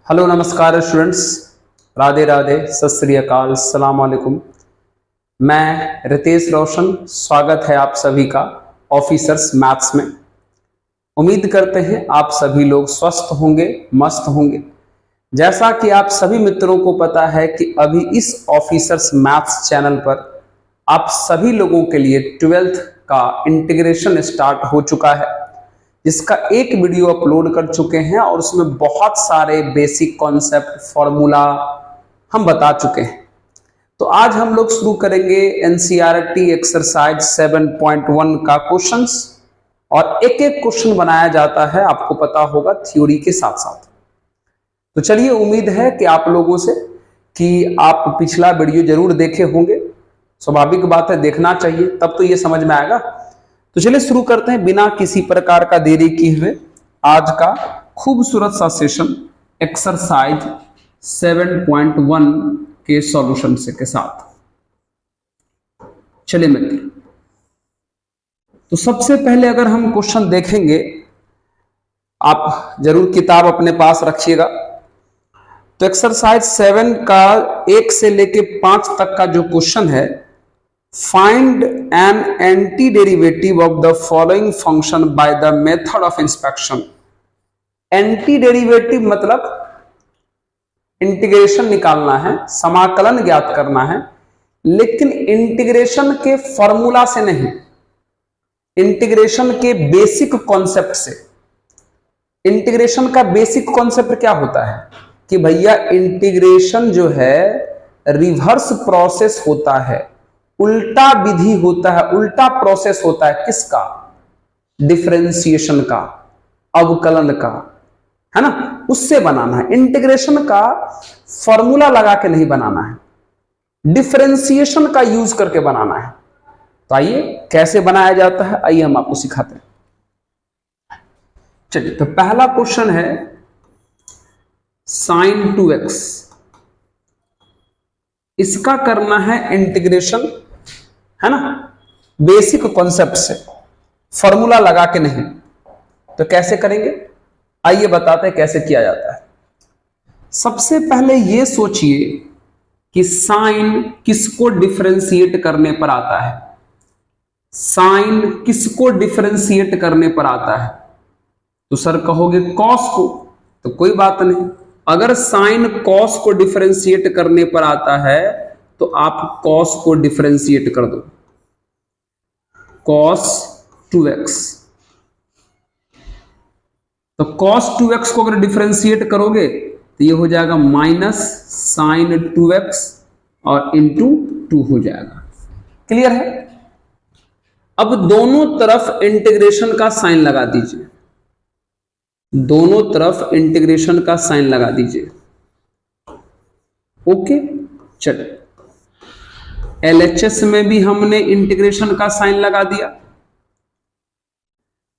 Hello नमस्कार students, Radhe Radhe, सत श्री अकाल, सलाम वालेकुम। मैं रितेश रोशन, स्वागत है आप सभी का ऑफिसर्स मैथ्स में। उम्मीद करते हैं आप सभी लोग स्वस्थ होंगे, मस्त होंगे। जैसा कि आप सभी मित्रों को पता है कि अभी इस ऑफिसर्स मैथ्स चैनल पर आप सभी लोगों के लिए 12th का इंटीग्रेशन स्टार्ट हो चुका है, जिसका एक वीडियो अपलोड कर चुके हैं और उसमें बहुत सारे बेसिक कॉन्सेप्ट फॉर्मूला हम बता चुके हैं। तो आज हम लोग शुरू करेंगे एनसीईआरटी एक्सरसाइज 7.1 का क्वेश्चंस, और एक एक क्वेश्चन बनाया जाता है, आपको पता होगा, थ्योरी के साथ साथ। तो चलिए, उम्मीद है कि आप लोगों से कि आप पिछला वीडियो जरूर देखे होंगे। स्वाभाविक बात है, देखना चाहिए, तब तो ये समझ में आएगा। तो चलिए शुरू करते हैं बिना किसी प्रकार का देरी किए हुए आज का खूबसूरत सा सेशन एक्सरसाइज 7.1 के सॉल्यूशन से के साथ। चलिए मित्र, तो सबसे पहले अगर हम क्वेश्चन देखेंगे, आप जरूर किताब अपने पास रखिएगा। तो एक्सरसाइज 7 का 1 से लेके 5 तक का जो क्वेश्चन है, find an anti derivative of the following function by the method of inspection. Anti derivative मतलब इंटीग्रेशन निकालना है, समाकलन ज्ञात करना है, लेकिन इंटीग्रेशन के फॉर्मूला से नहीं, इंटीग्रेशन के बेसिक कॉन्सेप्ट से। इंटीग्रेशन का बेसिक कॉन्सेप्ट क्या होता है कि भैया इंटीग्रेशन जो है रिवर्स प्रोसेस होता है, उल्टा विधि होता है, उल्टा प्रोसेस होता है। किसका? डिफरेंशिएशन का, अवकलन का, है ना, उससे बनाना है। इंटीग्रेशन का फॉर्मूला लगा के नहीं बनाना है, डिफरेंशिएशन का यूज करके बनाना है। तो आइए कैसे बनाया जाता है, आइए हम आपको सिखाते हैं। चलिए, तो पहला क्वेश्चन है sin 2x, इसका करना है इंटीग्रेशन, है ना, बेसिक कॉन्सेप्ट से, फॉर्मूला लगा के नहीं। तो कैसे करेंगे, आइए बताते हैं कैसे किया जाता है। सबसे पहले ये सोचिए कि साइन किसको डिफरेंशिएट करने पर आता है। साइन किसको डिफरेंशिएट करने पर आता है? तो सर कहोगे कॉस को, तो कोई बात नहीं। अगर साइन कॉस को डिफरेंशिएट करने पर आता है तो आप कॉस को डिफरेंशिएट कर दो, cos 2x। तो cos 2x को अगर डिफरेंशिएट करोगे तो ये हो जाएगा माइनस साइन 2x और इंटू 2 हो जाएगा। क्लियर है? अब दोनों तरफ इंटीग्रेशन का साइन लगा दीजिए, दोनों तरफ इंटीग्रेशन का साइन लगा दीजिए। ओके, चलिए, LHS में भी हमने इंटीग्रेशन का साइन लगा दिया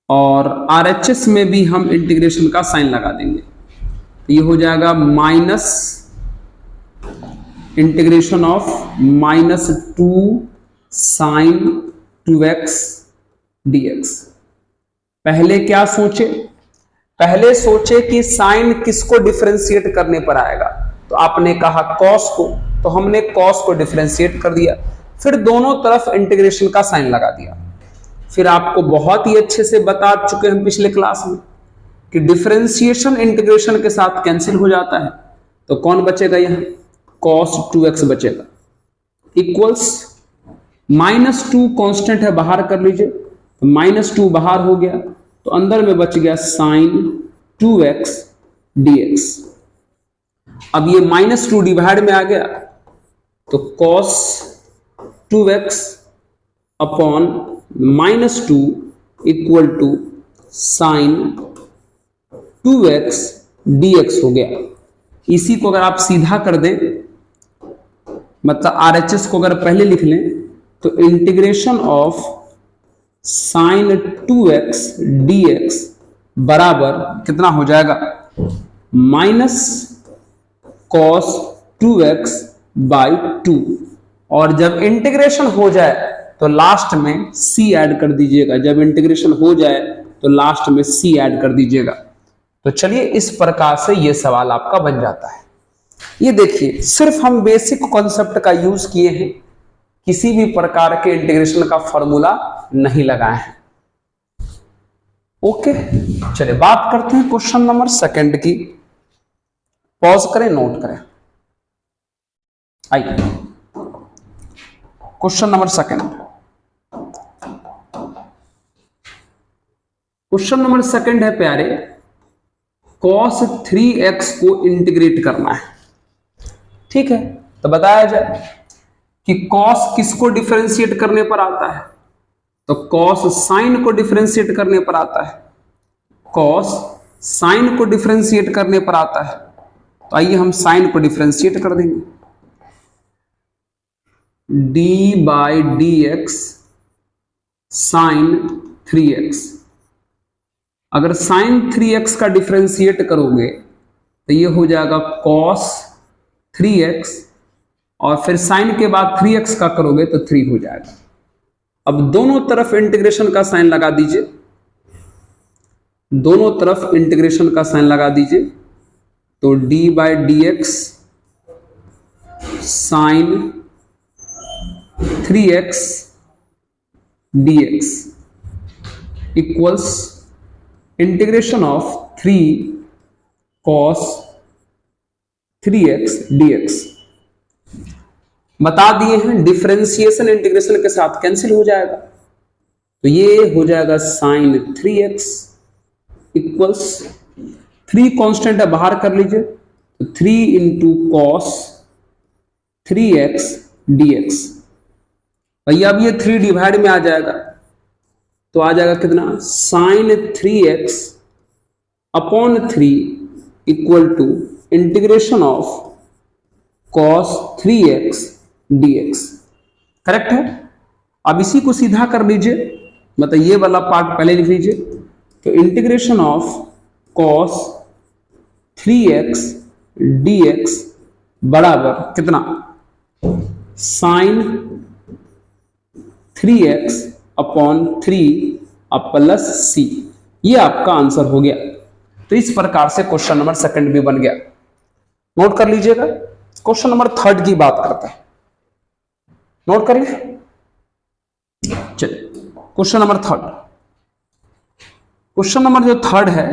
और RHS में भी हम इंटीग्रेशन का साइन लगा देंगे। तो ये हो जाएगा minus integration of -2 sine 2x dx। पहले क्या सोचे? पहले सोचे कि साइन किसको डिफरेंशिएट करने पर आएगा, तो आपने कहा कॉस को, तो हमने कॉस को डिफरेंशिएट कर दिया। फिर दोनों तरफ इंटीग्रेशन का साइन लगा दिया। फिर आपको बहुत ही अच्छे से बता चुके हैं पिछले क्लास में कि डिफरेंशिएशन इंटीग्रेशन के साथ कैंसिल हो जाता है। तो कौन बचेगा यहां? cos 2x बचेगा, इक्वल्स -2 कांस्टेंट है, बाहर कर लीजिए। तो -2 बाहर हो गया, तो अंदर में बच गया साइन 2x dx। अब ये -2 डिवाइड में आ गया, तो cos 2x upon -2 equal to sine 2x dx हो गया। इसी को अगर आप सीधा कर दें, मतलब RHS को अगर पहले लिख लें, तो integration of sine 2x dx बराबर कितना हो जाएगा? Minus cos 2x by 2। और जब इंटीग्रेशन हो जाए तो लास्ट में c ऐड कर दीजिएगा। जब इंटीग्रेशन हो जाए तो लास्ट में c ऐड कर दीजिएगा। तो चलिए इस प्रकार से ये सवाल आपका बन जाता है। ये देखिए, सिर्फ हम बेसिक कॉन्सेप्ट का यूज किए हैं, किसी भी प्रकार के इंटीग्रेशन का फॉर्मूला नहीं लगाए हैं। ओके, चलिए बात करते हैं क्वेश्चन नंबर सेकंड की। पॉज करें, नोट करें। आइए question number second. Question number second है प्यारे, cos 3x को इंटीग्रेट करना है। ठीक है, तो बताया जाए कि cos किसको डिफरेंशिएट करने पर आता है, तो cos sin को डिफरेंशिएट करने पर आता है। cos sin को डिफरेंशिएट करने पर आता है, तो आइए हम sin को डिफरेंशिएट कर देंगे। d by d x sine 3x। अगर साइन 3x का डिफरेंशिएट करोगे तो ये हो जाएगा cos 3x, और फिर साइन के बाद 3x का करोगे तो 3 हो जाएगा। अब दोनों तरफ इंटीग्रेशन का साइन लगा दीजिए, दोनों तरफ इंटीग्रेशन का साइन लगा दीजिए, तो d by d x sine 3x dx equals integration of 3 cos 3x dx। बता दिए हैं डिफरेंशिएशन इंटीग्रेशन के साथ कैंसिल हो जाएगा, तो ये हो जाएगा साइन 3x इक्वल्स 3 कांस्टेंट है, बाहर कर लीजिए, तो 3 इंटू कॉस 3x dx। भैया अब ये 3 डिवाइड में आ जाएगा, तो आ जाएगा कितना, sine 3x upon 3 equal to integration of cos 3x dx। Correct है। अब इसी को सीधा कर लीजिए, मतलब ये वाला पार्ट पहले लिख लीजिए, तो integration of cos 3x dx बराबर कितना, sine 3x upon 3 plus c। ये आपका आंसर हो गया। तो इस प्रकार से क्वेश्चन नंबर सेकंड भी बन गया। नोट कर लीजिएगा। क्वेश्चन नंबर थर्ड की बात करते हैं, नोट करिए। चलिए question number third. Question number जो थर्ड है,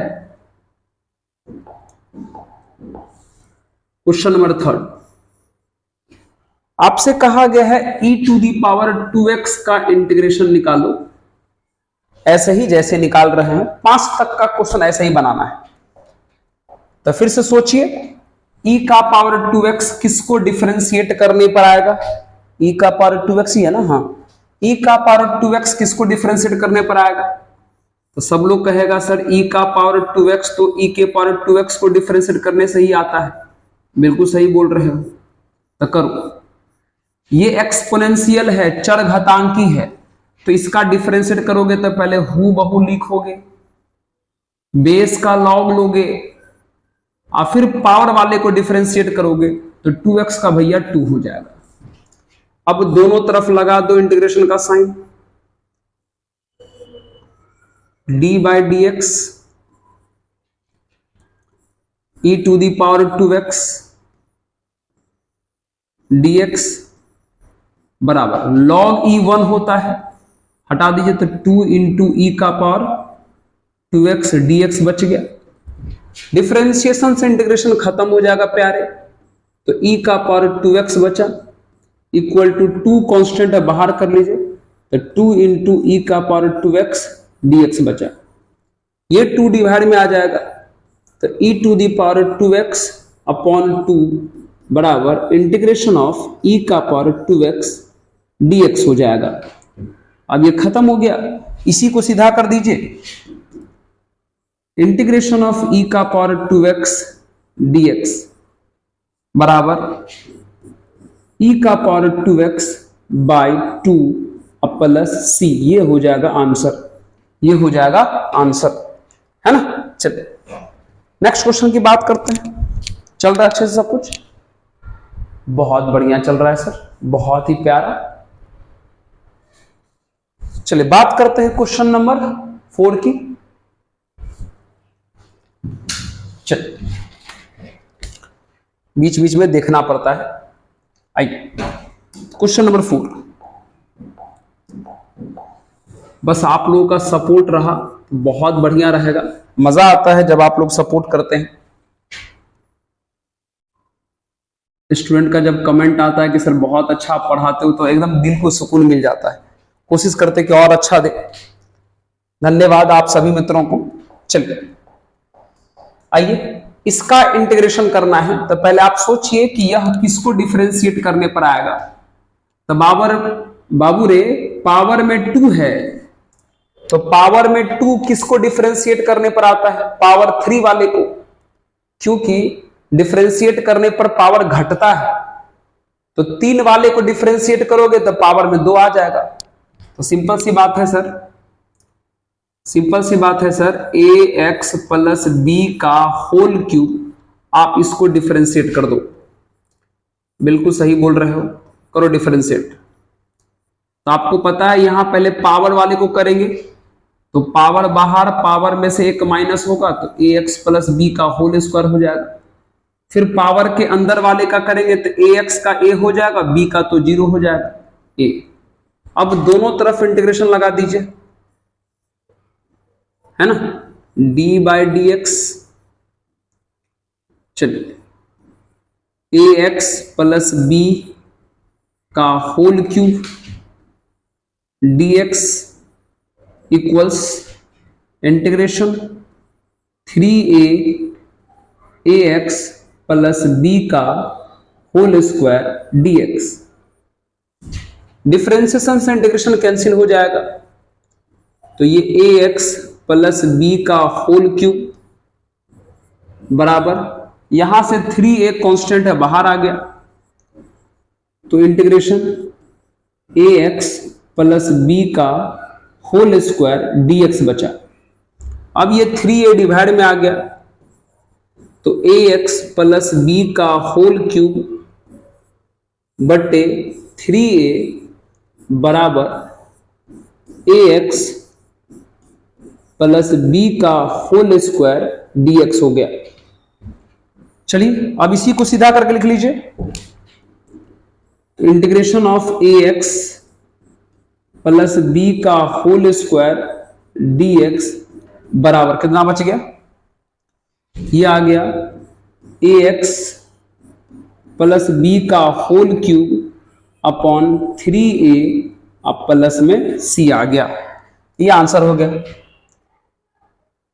क्वेश्चन नंबर थर्ड, आपसे कहा गया है e to the power 2x का इंटीग्रेशन निकालो। ऐसे ही जैसे निकाल रहे हैं, 5 तक का क्वेश्चन ऐसे ही बनाना है। तो फिर से सोचिए, e का पावर 2x किसको डिफरेंशिएट करने पर आएगा, e का पावर 2x ही है ना, हाँ, e का पावर 2x किसको डिफरेंशिएट करने पर आएगा, तो सब लोग कहेगा सर e का पावर 2x तो e के पावर 2x को डिफरेंशिएट करने से ही आता है। बिल्कुल सही बोल रहे हो, तो करो। ये एक्सपोनेंशियल है, चर घातांकी है, तो इसका डिफरेंशिएट करोगे तो पहले हू बहू लिखोगे, बेस का लॉग लोगे, और फिर पावर वाले को डिफरेंशिएट करोगे तो 2x का भैया 2 हो जाएगा। अब दोनों तरफ लगा दो इंटीग्रेशन का sign, d by d x e to the power 2x dx बराबर log e1 होता है, हटा दीजिए तो 2 इंटू ई का पावर 2x dx बच गया। डिफरेंशिएशन से इंटीग्रेशन खत्म हो जाएगा प्यारे, तो e का पावर 2x बचा इक्वल टू 2 कांस्टेंट है, बाहर कर लीजिए, तो 2 इंटू ई का पावर 2x dx बचा। ये 2 डिवाइड में आ जाएगा, तो e to the power 2x upon 2 बराबर इंटीग्रेशन ऑफ e का पावर 2x dx हो जाएगा। अब ये खत्म हो गया, इसी को सीधा कर दीजिए, इंटीग्रेशन ऑफ e का पावर 2x dx बराबर e का power 2x by 2 plus c। ये हो जाएगा आंसर, ये हो जाएगा आंसर, है ना। चलिए नेक्स्ट क्वेश्चन की बात करते हैं। चल रहा है अच्छे से सब कुछ, बहुत बढ़िया चल रहा है सर, बहुत ही प्यारा। चलिए बात करते हैं क्वेश्चन नंबर 4 की। चल, बीच बीच में देखना पड़ता है। आइए क्वेश्चन नंबर 4। बस आप लोगों का सपोर्ट रहा तो बहुत बढ़िया रहेगा। मजा आता है जब आप लोग सपोर्ट करते हैं। स्टूडेंट का जब कमेंट आता है कि सर बहुत अच्छा आप पढ़ाते हो, तो एकदम दिल को सुकून मिल जाता है। कोशिश करते कि और अच्छा दे। धन्यवाद आप सभी मित्रों को। चलिए आइए इसका इंटीग्रेशन करना है। तो पहले आप सोचिए कि यह किसको डिफरेंशिएट करने पर आएगा। तो बाबू रे पावर में 2 है, तो पावर में 2 किसको डिफरेंशिएट करने पर आता है? पावर 3 वाले को, क्योंकि डिफरेंशिएट करने पर पावर घटता है। तो 3 वाले को डिफरेंशिएट करोगे तो पावर में 2 आ जाएगा। तो सिंपल सी बात है सर, सिंपल सी बात है सर, ax प्लस बी का होल क्यूब, आप इसको डिफरेंशिएट कर दो। बिल्कुल सही बोल रहे हो, करो डिफरेंशिएट। तो आपको पता है यहां पहले पावर वाले को करेंगे तो पावर बाहर, पावर में से 1 माइनस होगा तो ax प्लस बी का होल स्क्वायर हो जाएगा। फिर पावर के अंदर वाले का करेंगे तो ax का a हो जाएगा, b का तो 0 हो जाएगा a। अब दोनों तरफ इंटीग्रेशन लगा दीजिए, है ना, d बाई डी एक्स। चलिए ax प्लस बी का whole cube dx equals integration 3a ax plus b का होल स्क्वायर dx। डिफरेंशिएशन से इंटीग्रेशन कैंसिल हो जाएगा, तो ये ax प्लस बी का होल क्यूब बराबर, यहां से 3a कांस्टेंट है बाहर आ गया, तो इंटीग्रेशन ax प्लस बी का होल स्क्वायर dx बचा। अब ये 3a डिवाइड में आ गया, तो ax प्लस बी का होल क्यूब बटे 3a बराबर ax प्लस बी का होल स्क्वायर dx हो गया। चलिए अब इसी को सीधा करके लिख लीजिए, integration of ax plus b का होल स्क्वायर dx बराबर कितना बच गया? ये आ गया ax प्लस बी का होल क्यूब अपॉन 3a, अब प्लस में c आ गया। ये आंसर हो गया।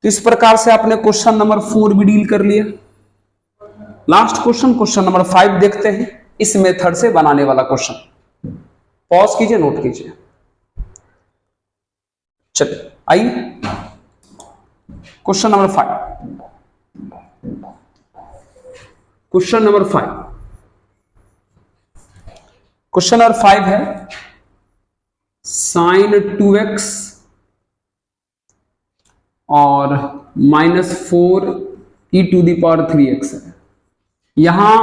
तो इस प्रकार से आपने क्वेश्चन नंबर 4 भी डील कर लिया। लास्ट क्वेश्चन, क्वेश्चन नंबर 5 देखते हैं, इस मेथड से बनाने वाला क्वेश्चन। पॉज कीजिए, नोट कीजिए। चलिए आइए question number 5। Question number 5, question number 5 है साइन 2x और -4 e to the power 3x है। यहां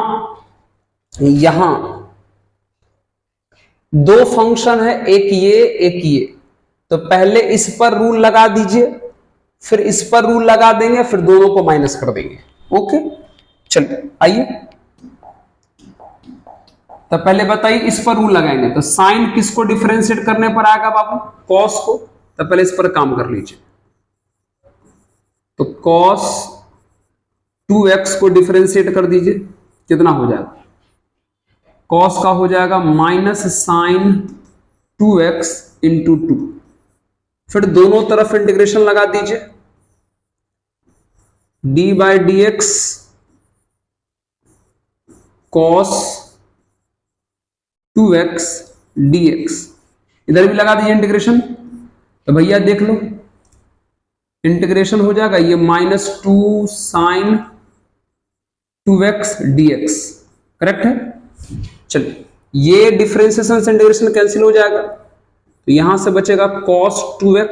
दो फंक्शन है, एक ये, तो पहले इस पर रूल लगा दीजिए, फिर इस पर रूल लगा देंगे, फिर दोनों को माइनस कर देंगे। ओके चलिए आइए, तो पहले बताइए इस पर रूल लगाएंगे तो साइन किसको डिफरेंशिएट करने पर आएगा बाबू? कॉस को। तो पहले इस पर काम कर लीजिए, तो कॉस 2x को डिफरेंशिएट कर दीजिए, कितना हो जाएगा? कॉस का हो जाएगा माइनस साइन 2x इंटू 2। फिर दोनों तरफ इंटीग्रेशन लगा दीजिए, d by d x cos 2x dx, इधर भी लगा दीजिए इंटीग्रेशन। तो भैया देख लो इंटीग्रेशन हो जाएगा, ये -2 साइन 2x dx, करेक्ट है। चलिए ये डिफरेंशिएशन से इंटीग्रेशन कैंसिल हो जाएगा, तो यहां से बचेगा cos 2x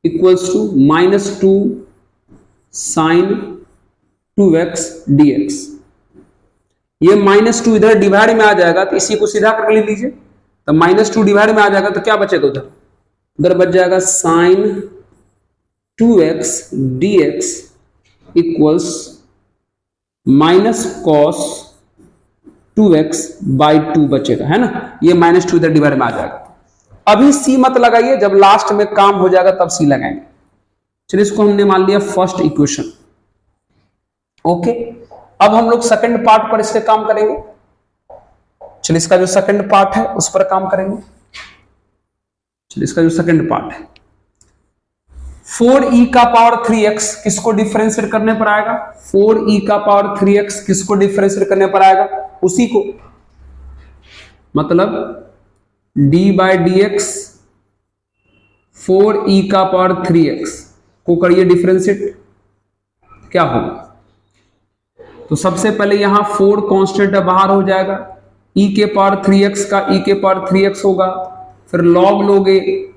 equals to -2 sine 2x dx। ये -2 इधर डिवाइड में आ जाएगा, तो इसी को सीधा करके ले लीजिए, तो -2 डिवाइड में आ जाएगा, तो क्या बचेगा उधर बच जाएगा sine 2x dx equals minus cos 2x/2 बचेगा, है ना। ये -2 इधर डिवाइड में आ जाएगा। अभी सी मत लगाइए, जब लास्ट में काम हो जाएगा तब सी लगाएंगे। चलिए इसको हमने मान लिया फर्स्ट इक्वेशन। ओके, अब हम लोग सेकंड पार्ट पर इससे काम करेंगे। चलिए इसका जो सेकंड पार्ट है उस पर काम करेंगे। चलिए इसका जो सेकंड पार्ट है 4e का पावर 3x किसको डिफरेंशिएट करने पर आएगा? 4e का पावर 3x किसको डिफरेंशिएट करने पर आएगा? उसी को, मतलब d/dx 4e का पावर 3x को करिए डिफरेंशिएट, क्या होगा? तो सबसे पहले यहां 4 कांस्टेंट है, बाहर हो जाएगा। e के पावर 3x का e के पावर 3x होगा, फिर log लोगे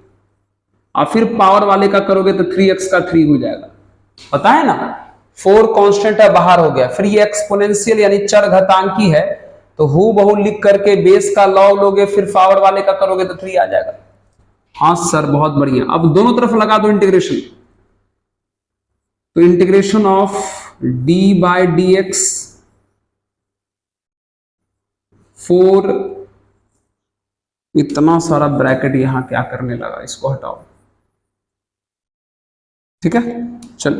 और फिर पावर वाले का करोगे तो 3x का 3 हो जाएगा। पता है ना, 4 कांस्टेंट है, बाहर हो गया। फिर ये एक्सपोनेंशियल यानी चर घातांकी है, तो हु बहु लिख करके बेस का log लोगे, फिर पावर वाले का करोगे तो 3 आ जाएगा। हाँ सर, बहुत बढ़िया। अब दोनों तरफ लगा दो इंटीग्रेशन। तो इंटीग्रेशन ऑफ d/dx 4, इतना सारा ब्रैकेट यहां क्या करने लगा, इसको हटाओ। ठीक है, चल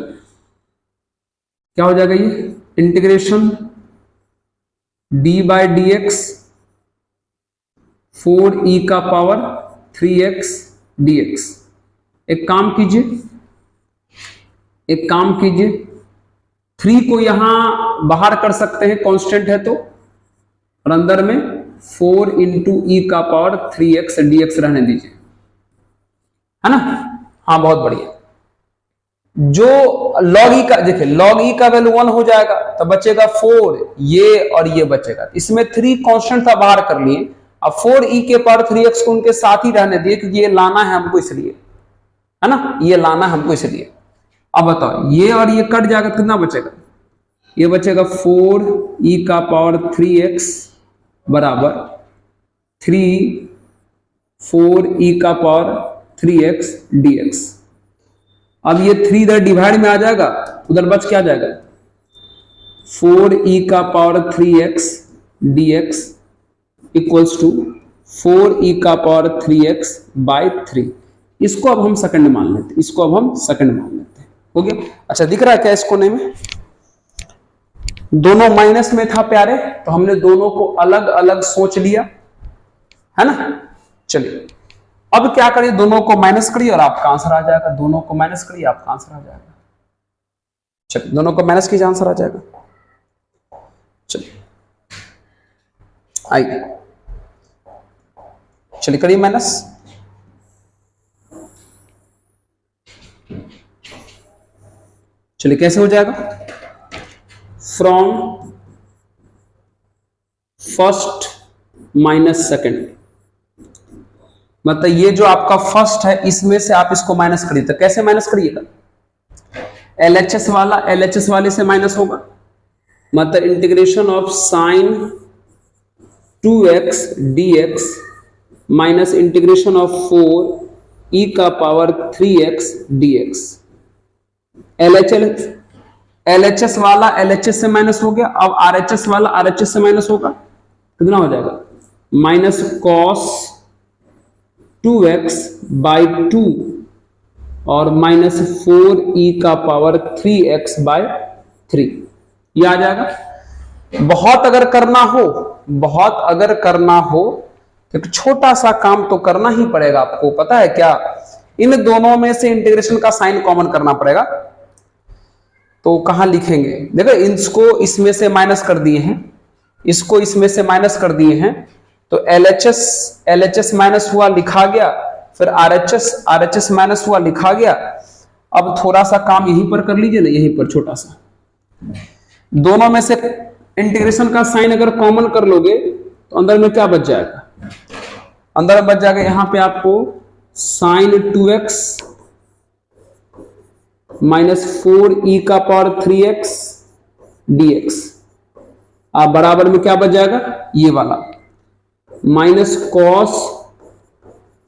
क्या हो जाएगा ये? इंटीग्रेशन d/dx 4e का पावर 3x dx। एक काम कीजिए, 3 को यहां बाहर कर सकते हैं, कांस्टेंट है तो, और अंदर में 4 × e का पावर 3x dx रहने दीजिए, है ना। हाँ बहुत बढ़िया। जो log e का, देखिए log e का वैल्यू 1 हो जाएगा तो बचेगा 4, ये और ये बचेगा। इसमें 3 कांस्टेंट था, बाहर कर लिए। अब 4e के पावर 3x को उनके साथ ही रहने दिए, क्योंकि ये लाना है हमको इसलिए, है ना, ये लाना है हमको इसलिए। अब बताओ, ये और ये कट जाएगा तो कितना बचेगा? ये बचेगा 4e का पावर 3x बराबर 3 4e का पावर 3x dx। अब ये 3 इधर डिवाइड में आ जाएगा, उधर बच क्या जाएगा? 4e का power 3x dx equals to 4e का पावर 3x/3। इसको अब हम सेकंड मान लेते हैं, हो गया। अच्छा, दिख रहा है क्या इस कोने में? दोनों माइनस में था प्यारे, तो हमने दोनों को अलग अलग सोच लिया, है ना। चलिए अब क्या करिए, दोनों को माइनस करिए और आपका आंसर आ जाएगा। दोनों को माइनस करिए, आपका आंसर आ जाएगा। चलिए दोनों को माइनस कीजिए, आंसर आ जाएगा। चलिए आइए, चलिए करिए माइनस। चलिए कैसे हो जाएगा? फ्रॉम फर्स्ट माइनस सेकंड, मतलब ये जो आपका फर्स्ट है इसमें से आप इसको माइनस करिए। तो कैसे माइनस करिएगा? LHS वाला LHS वाले से माइनस होगा, मतलब integration of sine 2x dx minus integration of 4e का पावर 3x dx। LHS वाला LHS से माइनस हो गया, अब RHS वाला RHS से माइनस होगा, कितना हो जाएगा? माइनस कॉस 2x/2 और माइनस 4e का पावर 3x/3, ये आ जाएगा। बहुत अगर करना हो तो एक छोटा सा काम तो करना ही पड़ेगा आपको, पता है क्या? इन दोनों में से इंटीग्रेशन का साइन कॉमन करना पड़ेगा। तो कहां लिखेंगे? देखो, इसको इसमें से माइनस कर दिए हैं, इसको इसमें से माइनस कर दिए हैं, तो LHS माइनस हुआ, लिखा गया, फिर RHS माइनस हुआ, लिखा गया। अब थोड़ा सा काम यहीं पर कर लीजिए ना, यहीं पर छोटा सा, दोनों में से इंटीग्रेशन का साइन अगर कॉमन कर लोगे तो अंदर में क्या बच जाएगा? अंदर बच जाएगा यहां पे आपको साइन 2x माइनस 4e का पावर 3x dx। आप बराबर में क्या बच जाएगा? ये वाला minus cos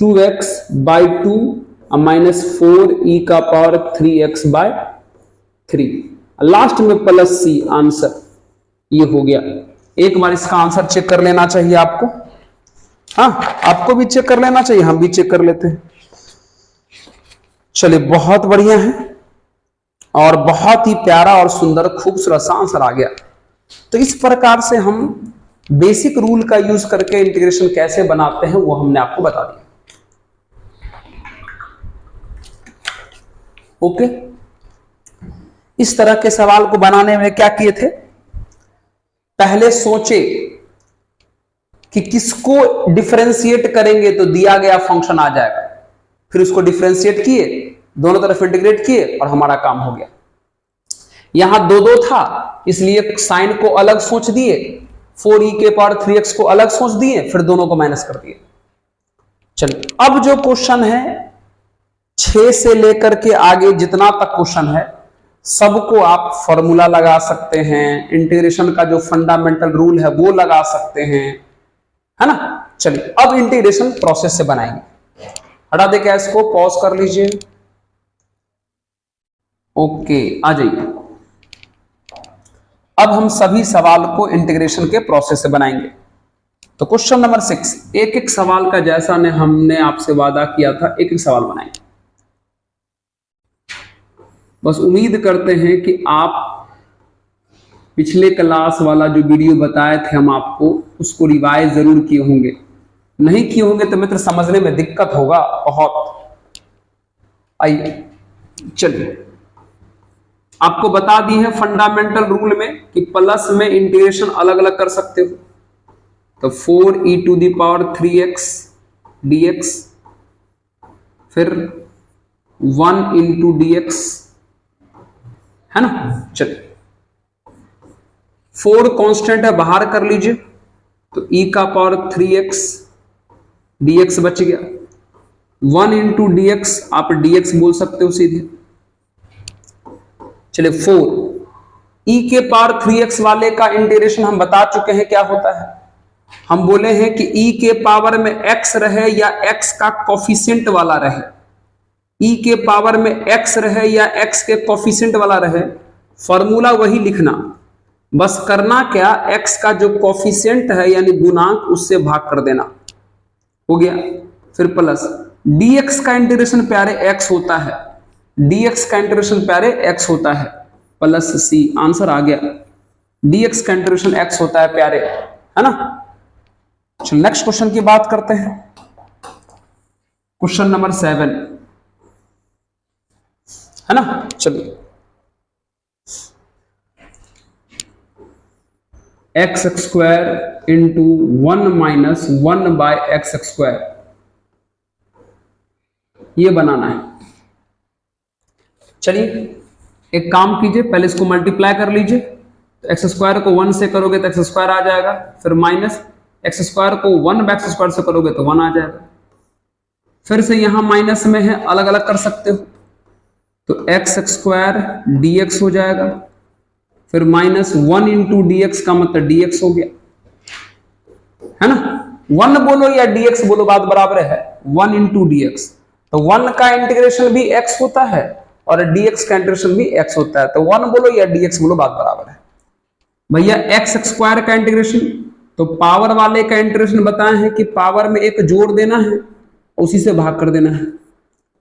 2x/2 minus 4e का पावर 3x/3। लास्ट में प्लस सी आंसर ये हो गया। एक बार इसका आंसर चेक कर लेना चाहिए आपको। हाँ, आपको भी चेक कर लेना चाहिए, हम भी चेक कर लेते हैं। चलिए, बहुत बढ़िया है और बहुत ही प्यारा और सुंदर खूबसूरत सा आंसर आ गया। तो इस प्रकार से हम बेसिक रूल का यूज करके इंटीग्रेशन कैसे बनाते हैं वो हमने आपको बता दिया। ओके, इस तरह के सवाल को बनाने में क्या किए थे, पहले सोचे कि किसको डिफरेंशिएट करेंगे तो दिया गया फंक्शन आ जाएगा, फिर उसको डिफरेंशिएट किए, दोनों तरफ इंटीग्रेट किए और हमारा काम हो गया। यहां दो दो था इसलिए साइन को अलग सोच दिए, 4e के पावर 3x को अलग सोच दिए, फिर दोनों को माइनस कर दिए। चलिए, अब जो क्वेश्चन है 6 से लेकर के आगे जितना तक क्वेश्चन है सबको आप फॉर्मूला लगा सकते हैं, इंटीग्रेशन का जो फंडामेंटल रूल है वो लगा सकते हैं, है ना। चलिए, अब इंटीग्रेशन प्रोसेस से बनाएंगे। हटा दे क्या इसको, पॉज कर लीजिए। ओके, आ जाइए। अब हम सभी सवाल को इंटीग्रेशन के प्रोसेस से बनाएंगे। तो क्वेश्चन नंबर 6, एक एक सवाल का जैसा ने हमने आपसे वादा किया था एक एक सवाल बनाएंगे। बस उम्मीद करते हैं कि आप पिछले क्लास वाला जो वीडियो बताए थे हम आपको, उसको रिवाइज जरूर किए होंगे। नहीं किए होंगे तो मित्र समझने में दिक्कत होगा बहुत। आइए, चलिए, आपको बता दी है फंडामेंटल रूल में कि प्लस में इंटीग्रेशन अलग अलग कर सकते हो। तो 4e to the power 3x dx, फिर 1 इंटू dx, है ना। चलिए, 4 कांस्टेंट है, बाहर कर लीजिए, तो e का पावर 3x dx बच गया। 1 इंटू dx, आप dx बोल सकते हो सीधे। चलिए, 4e के पावर 3x वाले का इंटीग्रेशन हम बता चुके हैं क्या होता है। हम बोले हैं कि e के पावर में x रहे या x का कोफिशिएंट वाला रहे, e के पावर में x रहे या x के कोफिशिएंट वाला रहे, फॉर्मूला वही लिखना, बस करना क्या, x का जो कोफिशिएंट है यानी गुणांक उससे भाग कर देना, हो गया। फिर प्लस dx का इंटीग्रेशन प्यारे x होता है, dx का इंटीग्रेशन प्यारे x होता है, प्लस c आंसर आ गया। dx का इंटीग्रेशन x होता है प्यारे, है ना। चलो नेक्स्ट क्वेश्चन की बात करते हैं। क्वेश्चन नंबर 7, है ना। चलिए, x square into 1 minus 1 by x square, ये बनाना है। चलिए, एक काम कीजिए, पहले इसको मल्टीप्लाई कर लीजिए। तो एक्स स्क्वायर को 1 से करोगे तो एक्स स्क्वायर आ जाएगा, फिर माइनस एक्स स्क्वायर को 1 बाय एक्स स्क्वायर से करोगे तो 1 आ जाएगा। फिर से यहां माइनस में है, अलग अलग कर सकते हो, तो एक्स स्क्वायर dx हो जाएगा, फिर माइनस 1 इंटू dx का मतलब dx हो गया, है ना। 1 बोलो या dx बोलो बात बराबर है, 1 इंटू dx। तो 1 का इंटीग्रेशन भी x होता है और dx का इंटीग्रेशन भी x होता है, तो 1 बोलो या dx बोलो बात बराबर है। भैया एक्स स्क्वायर का इंटीग्रेशन, तो पावर वाले का इंटीग्रेशन बताए हैं कि पावर में एक जोड़ देना है, उसी से भाग कर देना है,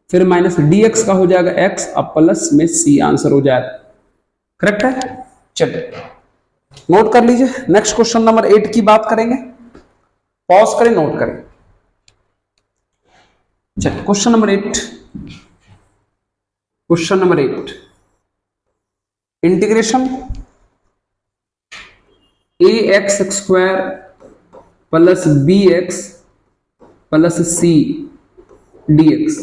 फिर माइनस dx का हो जाएगा x, अब प्लस में c आंसर हो जाएगा। करेक्ट है। चलिए, नोट कर लीजिए। नेक्स्ट क्वेश्चन नंबर 8 की बात करेंगे, पॉज करें, नोट करें। चलिए, question number 8, question number 8, integration ax square plus bx plus c dx।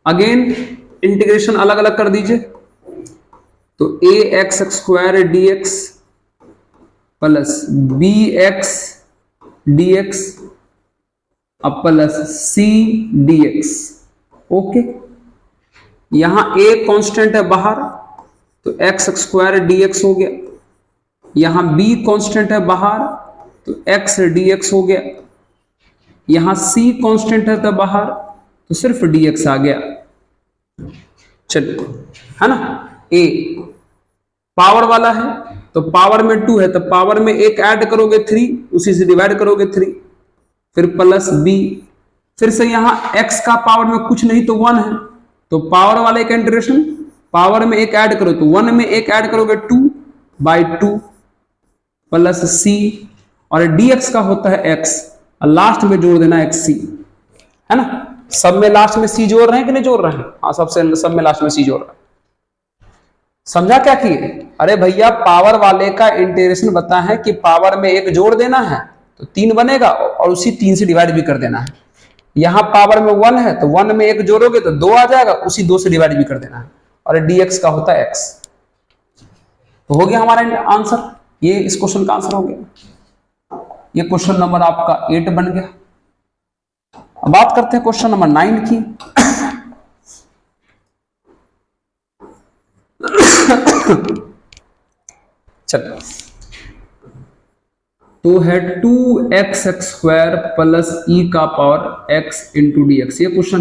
Again integration अलग अलग कर दीजिए, तो ax square dx plus bx dx अब प्लस c dx। ओके, यहां a कांस्टेंट है बाहर, तो x स्क्वायर dx हो गया। यहां b कांस्टेंट है बाहर, तो x dx हो गया। यहां c कांस्टेंट है तो बाहर, तो सिर्फ dx आ गया। चलिए, है ना। ए पावर वाला है तो पावर में 2 है तो पावर में एक ऐड करोगे 3, उसी से डिवाइड करोगे 3, फिर प्लस बी, फिर से यहां x का पावर में कुछ नहीं तो 1 है तो पावर वाले का इंटीग्रेशन, पावर में एक ऐड करो तो 1 में एक ऐड करोगे 2/2 प्लस c, और dx का होता है x और लास्ट में जोड़ देना xc, है ना। सब में लास्ट में c जोड़ रहे हैं कि नहीं जोड़ रहे हैं? हाँ, सब में लास्ट में c जोड़ रहे हैं। समझा क्या किए? अरे भैया पावर वाले का इंटीग्रेशन बता है कि पावर में एक जोड़ देना है तो 3 बनेगा और उसी 3 से डिवाइड भी कर देना है। यहां पावर में 1 है तो 1 में एक जोड़ोगे तो 2 आ जाएगा, उसी 2 से डिवाइड भी कर देना है, और dx का होता है x। तो हो गया हमारा आंसर, ये इस क्वेश्चन का आंसर हो गया। ये क्वेश्चन नंबर आपका 8 बन गया। अब बात करते हैं क्वेश्चन नंबर 9 की। चलो, तो है 2x² प्लस e का पावर x इंटू dx, ये क्वेश्चन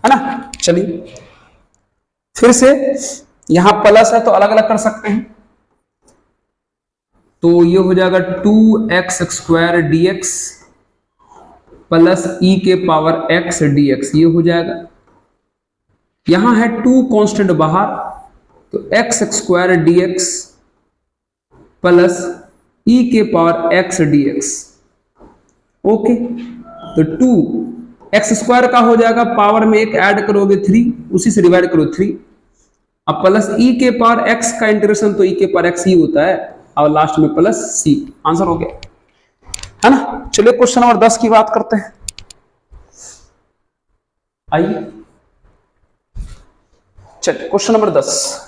है ना। चलिए फिर से यहां प्लस है तो अलग अलग कर सकते हैं, तो ये हो जाएगा 2x² dx प्लस e के पावर x dx, ये हो जाएगा। यहां है 2 कांस्टेंट बाहर तो x² dx प्लस e के पावर x dx, ओके। तो 2x² का हो जाएगा, पावर में एक ऐड करोगे 3, उसी से डिवाइड करो 3, अब प्लस e के पावर x का इंटीग्रेशन तो e के पावर x ही होता है, और लास्ट में प्लस c, आंसर हो गया, है ना। चलिए क्वेश्चन नंबर 10 की बात करते हैं। आइए चलिए क्वेश्चन नंबर 10,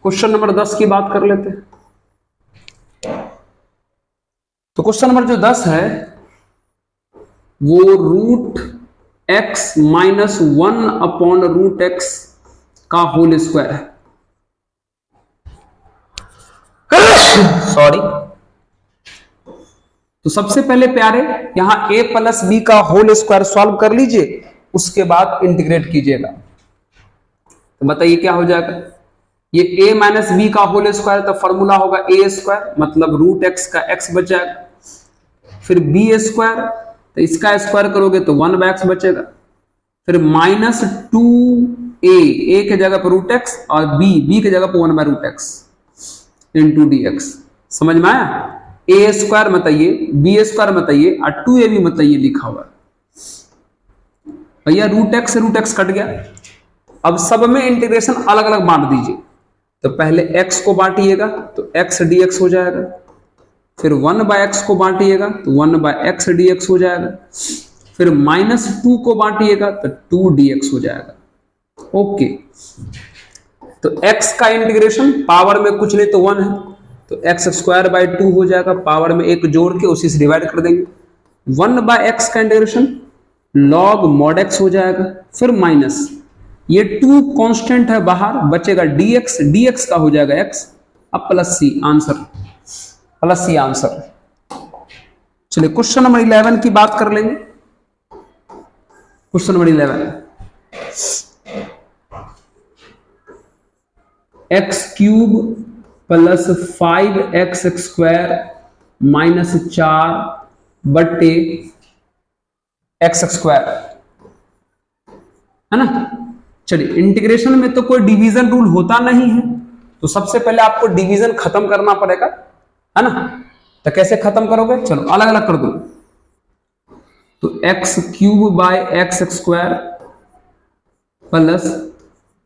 क्वेश्चन नंबर 10 की बात कर लेते हैं। तो क्वेश्चन नंबर जो 10 है वो √x - 1/√x का होल स्क्वायर है। सॉरी, तो सबसे पहले प्यारे यहां a प्लस बी का होल स्क्वायर सॉल्व कर लीजिए, उसके बाद इंटीग्रेट कीजिएगा। तो बताइए क्या हो जाएगा? ये a माइनस बी का होल स्क्वायर, तो फॉर्मूला होगा a² मतलब √x का x बच जाएगा, फिर b² तो इसका स्क्वायर करोगे तो 1/x बचेगा, फिर -2a, a के जगह पर √x और b के जगह पर 1/√x इंटू dx। समझ में आया? a² बताइए, b² बताइए और 2ab बताइए लिखा हुआ है। भैया √x से √x कट गया, अब सब में इंटीग्रेशन अलग अलग बांट दीजिए। तो पहले x को बांटिएगा तो x dx हो जाएगा, फिर 1/x को बांटिएगा तो 1/x dx हो जाएगा, फिर -2 को बांटिएगा तो 2 dx हो जाएगा, ओके। तो x का इंटीग्रेशन पावर में कुछ नहीं तो 1 है तो x²/2 हो जाएगा, पावर में एक जोड़ के उसी से डिवाइड कर देंगे। 1/x का इंटीग्रेशन log mod x हो जाएगा, फिर माइनस ये 2 कांस्टेंट है बाहर, बचेगा dx का हो जाएगा x, अब plus c, answer plus c answer. चलिए क्वेश्चन नंबर 11 की बात कर लेंगे। Question number 11, x³ plus 5x² minus 4 बट्टे x², है ना। चलिए इंटीग्रेशन में तो कोई डिवीजन रूल होता नहीं है, तो सबसे पहले आपको डिवीजन खत्म करना पड़ेगा, है ना। तो कैसे खत्म करोगे? चलो अलग अलग कर दो। तो x³/x² plus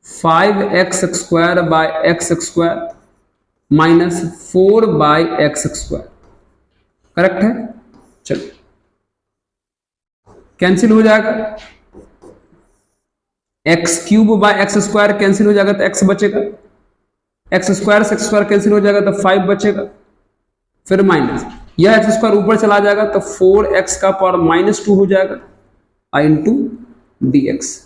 5x² minus 4/x², correct है। चलो कैंसिल हो जाएगा, x³/x² कैंसिल हो जाएगा तो x बचेगा, x² से x² कैंसिल हो जाएगा तो 5 बचेगा, फिर माइनस यह x² ऊपर चला जाएगा तो 4x का पावर -2 हो जाएगा इंटू dx।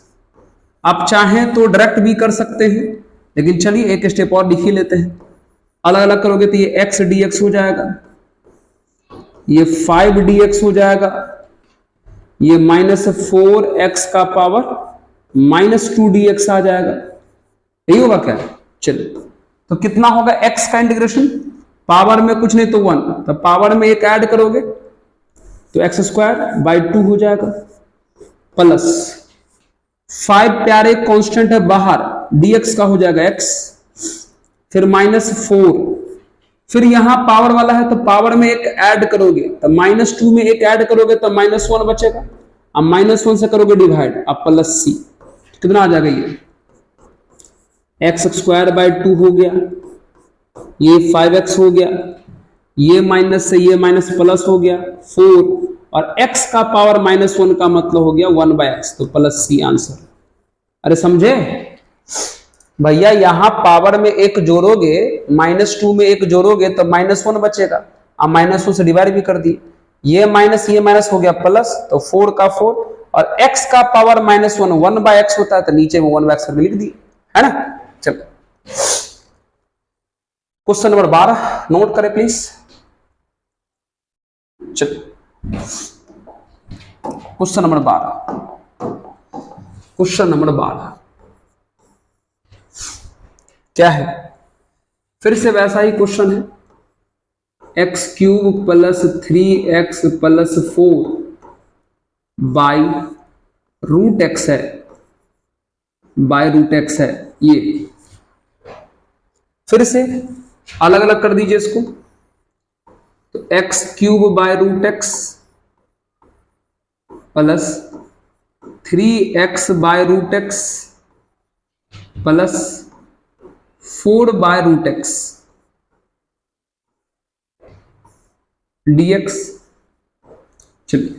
आप चाहें तो डायरेक्ट भी कर सकते हैं, लेकिन चलिए एक स्टेप और लिख ही लेते हैं। अलग अलग करोगे तो ये x dx हो जाएगा, ये 5 dx हो जाएगा, ये -4x का पावर -2 dx आ जाएगा, यही होगा क्या? चलिए, तो कितना होगा x का इंटीग्रेशन? पावर में कुछ नहीं तो 1, तो पावर में एक ऐड करोगे तो x स्क्वायर बाई 2 हो जाएगा, प्लस 5 प्यारे कांस्टेंट है बाहर, dx का हो जाएगा x, फिर -4, फिर यहां पावर वाला है तो पावर में एक ऐड करोगे तो -2 में एक ऐड करोगे तो -1 बचेगा, अब -1 से करोगे डिवाइड, अब प्लस c, कितना आ जाएगा? ये x स्क्वायर बाई 2 हो गया, ये 5x हो गया, ये माइनस से ये माइनस प्लस हो गया 4, और x का पावर -1 का मतलब हो गया 1/x, तो प्लस c आंसर। अरे समझे भैया, यहां पावर में एक जोड़ोगे, -2 में एक जोड़ोगे तो -1 बचेगा, अब -1 से डिवाइड भी कर दिए, ये माइनस हो गया प्लस, तो 4 का 4, और x का पावर -1 1/x होता है, तो नीचे में 1/x लिख दिए, है ना। चलो क्वेश्चन नंबर 12 नोट करें प्लीज। चलो क्वेश्चन नंबर 12 क्या है? फिर से वैसा ही क्वेश्चन है, x³ plus 3x plus 4 by root x है, ये फिर से अलग अलग कर दीजिए इसको, तो x³ by root x plus 3x by root x plus 4 by root x dx। चलिए,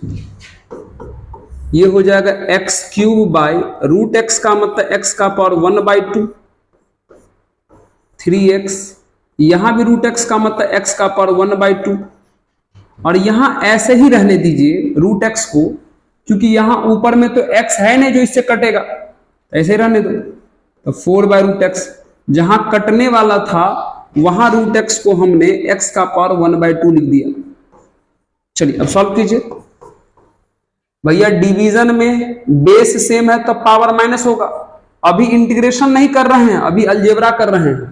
ये हो जाएगा x³ बाय रूट एक्स का मतलब x का पावर 1/2, 3x, यहां भी रूट एक्स का मतलब x का पावर 1/2, और यहां ऐसे ही रहने दीजिए रूट एक्स को, क्योंकि यहां ऊपर में तो x है नहीं जो इससे कटेगा, ऐसे ही रहने दो, तो 4/√x, जहां कटने वाला था वहां रूट एक्स को हमने x का पावर 1/2 लिख दिया। चलिए अब सॉल्व कीजिए भैया, डिवीजन में बेस सेम है तो पावर माइनस होगा, अभी इंटीग्रेशन नहीं कर रहे हैं, अभी अलजेब्रा कर रहे हैं,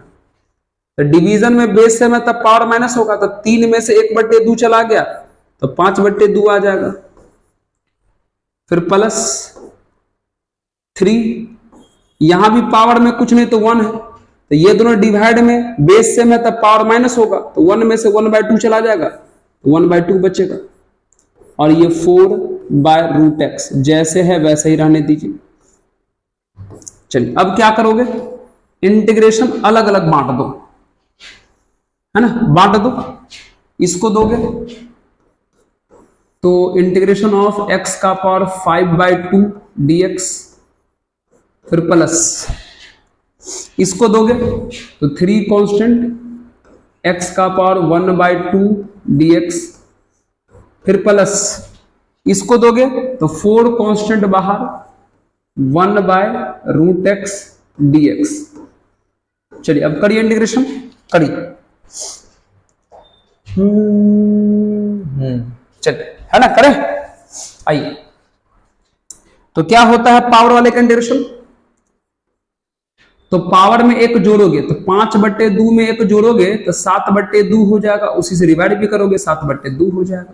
तो डिवीजन में बेस सेम है तब पावर माइनस होगा, तो 3 में से 1/2 चला गया तो 5/2 आ जाएगा, फिर प्लस 3, यहां भी पावर में कुछ नहीं तो 1 है, तो ये दोनों डिवाइड में बेस सेम है तब पावर माइनस होगा, तो 1 में से 1/2 चला जाएगा, 1/2 बचेगा, और ये 4/√x जैसे है वैसे ही रहने दीजिए। चलिए अब क्या करोगे, इंटीग्रेशन अलग अलग बांट दो, है ना, बांट दो, इसको दोगे तो इंटीग्रेशन ऑफ x का पावर 5/2 dx, फिर प्लस इसको दोगे तो 3 कांस्टेंट x का पावर 1/2 dx, फिर प्लस इसको दोगे तो 4 कांस्टेंट बाहर 1/√x dx। चलिए अब करिए इंटीग्रेशन, करिए, चलिए, है ना, करें, आइए। तो क्या होता है पावर वाले का इंटीग्रेशन, तो पावर में एक जोड़ोगे तो 5/2 में एक जोड़ोगे तो 7/2 हो जाएगा, उसी से डिवाइड भी करोगे 7/2 हो जाएगा,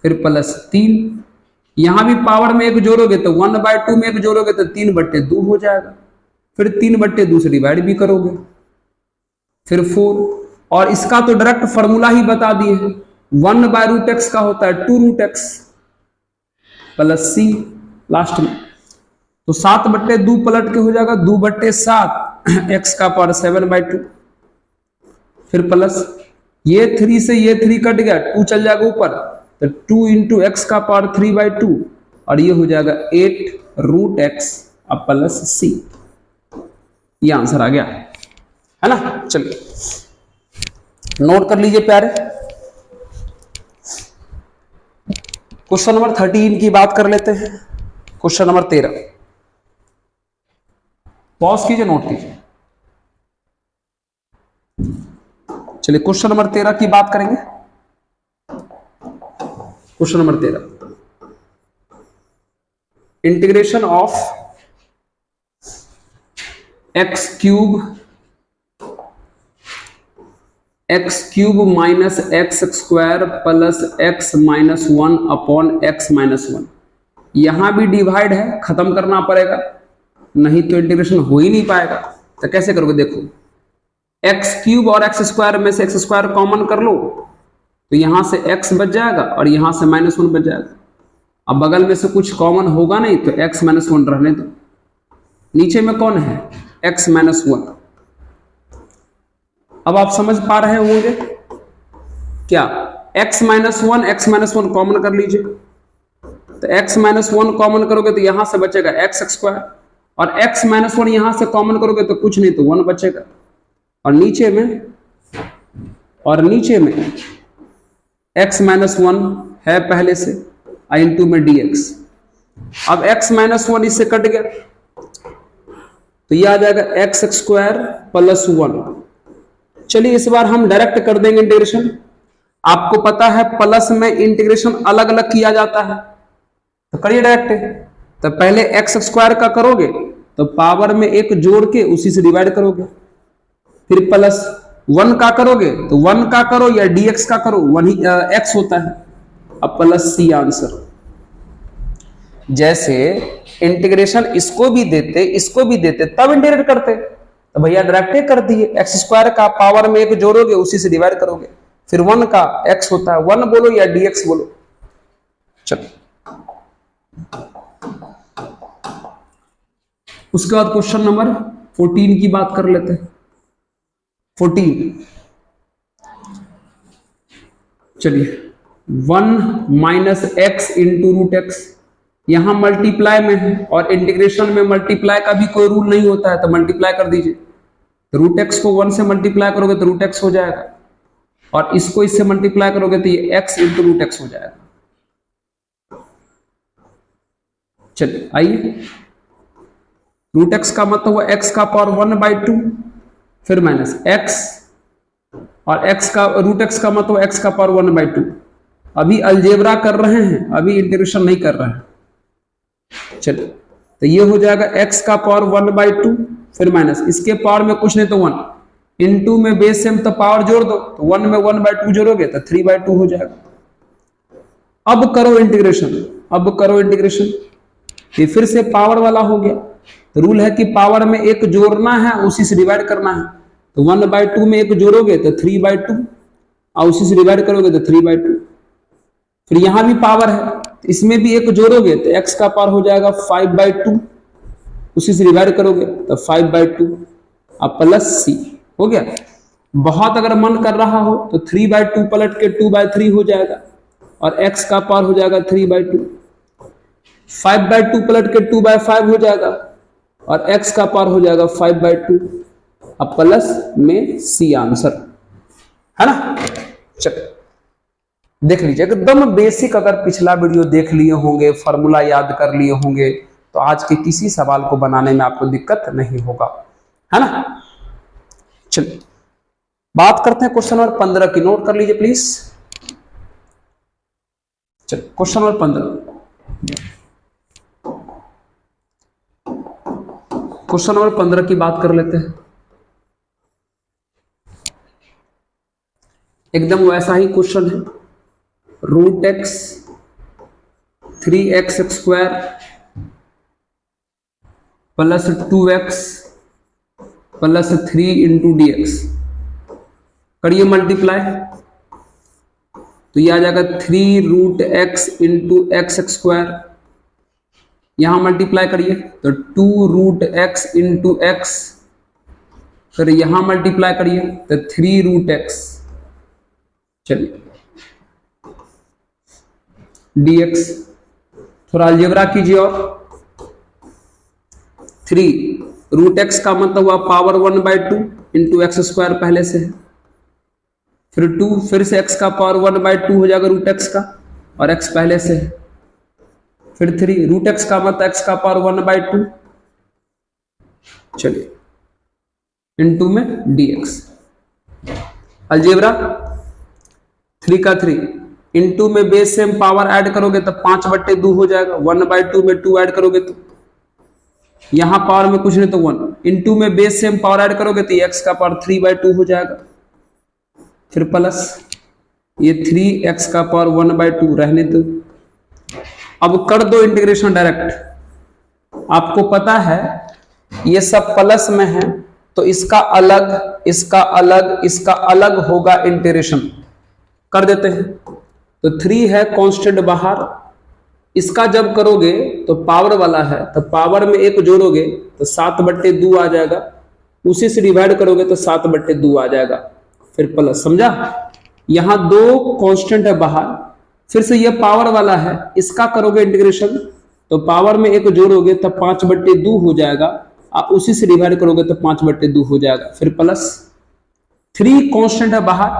फिर प्लस 3, यहां भी पावर में एक जोड़ोगे तो 1/2 में एक जोड़ोगे तो 3/2 हो जाएगा, फिर 3/2 से डिवाइड भी करोगे, फिर 4, और इसका तो डायरेक्ट फॉर्मूला ही बता दिए हैं, 1/√x का होता है 2√x प्लस c लास्ट में, तो 7/2 पलट के हो जाएगा 2/7 x का पावर 7/2, फिर प्लस ये 3 से ये 3 कट गया, 2 चल जाएगा ऊपर, तो 2 इंटू एक्स का पावर 3/2, और ये हो जाएगा 8√x अब प्लस c, ये आंसर आ गया, है ना। चलिए नोट कर लीजिए प्यारे, क्वेश्चन नंबर 13 की बात कर लेते हैं, क्वेश्चन नंबर 13, पॉज कीजिए, नोट कीजिए। चलिए क्वेश्चन नंबर 13 की बात करेंगे, question number 13, integration of x cube minus x square plus x minus 1 upon x minus 1। यहां भी डिवाइड है, खत्म करना पड़ेगा, नहीं तो इंटीग्रेशन हो ही नहीं पाएगा। तो कैसे करोगे, देखो एक्स क्यूब और एक्स स्क्वायर में से एक्स स्क्वायर कॉमन कर लो, तो यहां से एक्स बच जाएगा और यहां से माइनस 1 बच जाएगा। अब बगल में से कुछ कॉमन होगा नहीं, तो एक्स माइनस 1 रहने दो। नीचे में कौन है, एक्स माइनस 1। अब आप समझ पा रहे होंगे क्या, x माइनस 1 कॉमन कर लीजिए, तो x माइनस 1 कॉमन करोगे तो यहां से बचेगा एक्स स्क्वायर, और x माइनस 1 यहां से कॉमन करोगे तो कुछ नहीं, तो 1 बचेगा। और नीचे में x माइनस 1 है पहले से, इंटू में dx। अब x माइनस 1 इससे कट गया, तो यह आ जाएगा एक्स स्क्वायर प्लस 1। चलिए इस बार हम डायरेक्ट कर देंगे इंटीग्रेशन। आपको पता है प्लस में इंटीग्रेशन अलग अलग किया जाता है, तो करिए डायरेक्ट। तो पहले एक्स स्क्वायर का करोगे तो पावर में एक जोड़ के उसी से डिवाइड करोगे, फिर प्लस 1 का करोगे तो 1 का करो या dx का करो, 1 ही x होता है। अब प्लस c आंसर। जैसे इंटीग्रेशन इसको भी देते तब इंटीग्रेट करते, तो भैया डायरेक्ट कर दिए। एक्स स्क्वायर का पावर में एक जोड़ोगे उसी से डिवाइड करोगे, फिर 1 का x होता है, 1 बोलो या dx बोलो। चलो उसके बाद क्वेश्चन नंबर 14 की बात कर लेते हैं। 14 चलिए 1 minus x into root x, यहां मल्टीप्लाई में है और इंटीग्रेशन में मल्टीप्लाई का भी कोई रूल नहीं होता है, तो मल्टीप्लाई कर दीजिए। तो रूट एक्स को 1 से मल्टीप्लाई करोगे तो रूट एक्स हो जाएगा, और इसको इससे मल्टीप्लाई करोगे तो ये एक्स इंटू रूट एक्स हो जाएगा। चलिए आइए, रूट एक्स का मतलब हुआ एक्स का पावर 1/2, फिर माइनस एक्स, और एक्स का रूट एक्स का मतलब एक्स का पावर 1/2। अभी अलजेब्रा कर रहे हैं, अभी इंटीग्रेशन नहीं कर रहे हैं। चलिए तो ये हो जाएगा x का पावर 1/2, फिर माइनस, इसके पावर में कुछ नहीं तो 1, इनटू में बेस सेम तो पावर जोड़ दो, तो 1 में 1/2 जोड़ोगे तो 3/2 हो जाएगा। अब करो इंटीग्रेशन, ये फिर से पावर वाला हो गया। तो रूल है कि पावर में एक जोड़ना है, उसी से डिवाइड करना है। तो 1/2 में एक जोड़ोगे तो 3/2, और उसी से डिवाइड करोगे तो 3/2। फिर यहां भी पावर है, इसमें भी एक जोड़ोगे तो x का पावर हो जाएगा 5/2, उसी से डिवाइड करोगे तो 5/2, अब प्लस c हो गया। बहुत अगर मन कर रहा हो तो 3/2 पलट के 2/3 हो जाएगा, और x का पावर हो जाएगा 3/2। 5/2 पलट के 2/5 हो जाएगा, और x का पावर हो जाएगा 5/2। अब प्लस में c आंसर है ना। चलो देख लीजिए, एकदम बेसिक अगर पिछला वीडियो देख लिए होंगे, फॉर्मूला याद कर लिए होंगे, तो आज के किसी सवाल को बनाने में आपको दिक्कत नहीं होगा, है ना। चलिए बात करते हैं क्वेश्चन नंबर 15 की, नोट कर लीजिए प्लीज। चलिए क्वेश्चन नंबर 15 की बात कर लेते हैं। एकदम वैसा ही क्वेश्चन है, root x 3x square plus 2x plus 3 into dx, करिए मल्टीप्लाई, तो यह आ जाएगा 3 root x into x square. यहां मल्टीप्लाई करिए तो 2 रूट एक्स इंटू एक्स, फिर यहां मल्टीप्लाई करिए तो 3 रूट एक्स। चलिए dx, थोड़ा अलजेब्रा कीजिए। और 3 रूट एक्स का मतलब हुआ पावर 1/2 इंटू एक्स स्क्वायर पहले से है, फिर 2, फिर से x का पावर 1/2 हो जाएगा रूट एक्स का, और x पहले से है, फिर 3 रूट एक्स का मतलब x का पावर 1/2, चलिए इंटू में dx। अलजेब्रा 3 का 3 इंटू में बेस सेम पावर ऐड करोगे तो 5/2 हो जाएगा, 1/2 में 2 ऐड करोगे तो यहां पावर में कुछ नहीं तो 1 इंटू में बेस से हम पावर ऐड करोगे तो x का पावर 3/2 हो जाएगा, फिर प्लस ये 3x का पावर 1/2 रहने दो। अब कर दो इंटीग्रेशन डायरेक्ट। आपको पता है ये सब प्लस में है तो इसका अलग इसका अलग इसका अलग होगा इंटीग्रेशन। कर देते हैं। तो 3 है कांस्टेंट बाहर, इसका जब करोगे तो पावर वाला है तो पावर में 1 जोड़ोगे तो 7/2 आ जाएगा, उसी से डिवाइड करोगे तो 7/2 आ जाएगा, फिर प्लस। समझा? यहां 2 कांस्टेंट है बाहर, फिर से ये पावर वाला है, इसका करोगे इंटीग्रेशन तो पावर में 1 जोड़ोगे तो 5/2 हो जाएगा, आप उसी से डिवाइड करोगे तो 5/2 हो जाएगा, फिर प्लस। 3 कांस्टेंट है बाहर,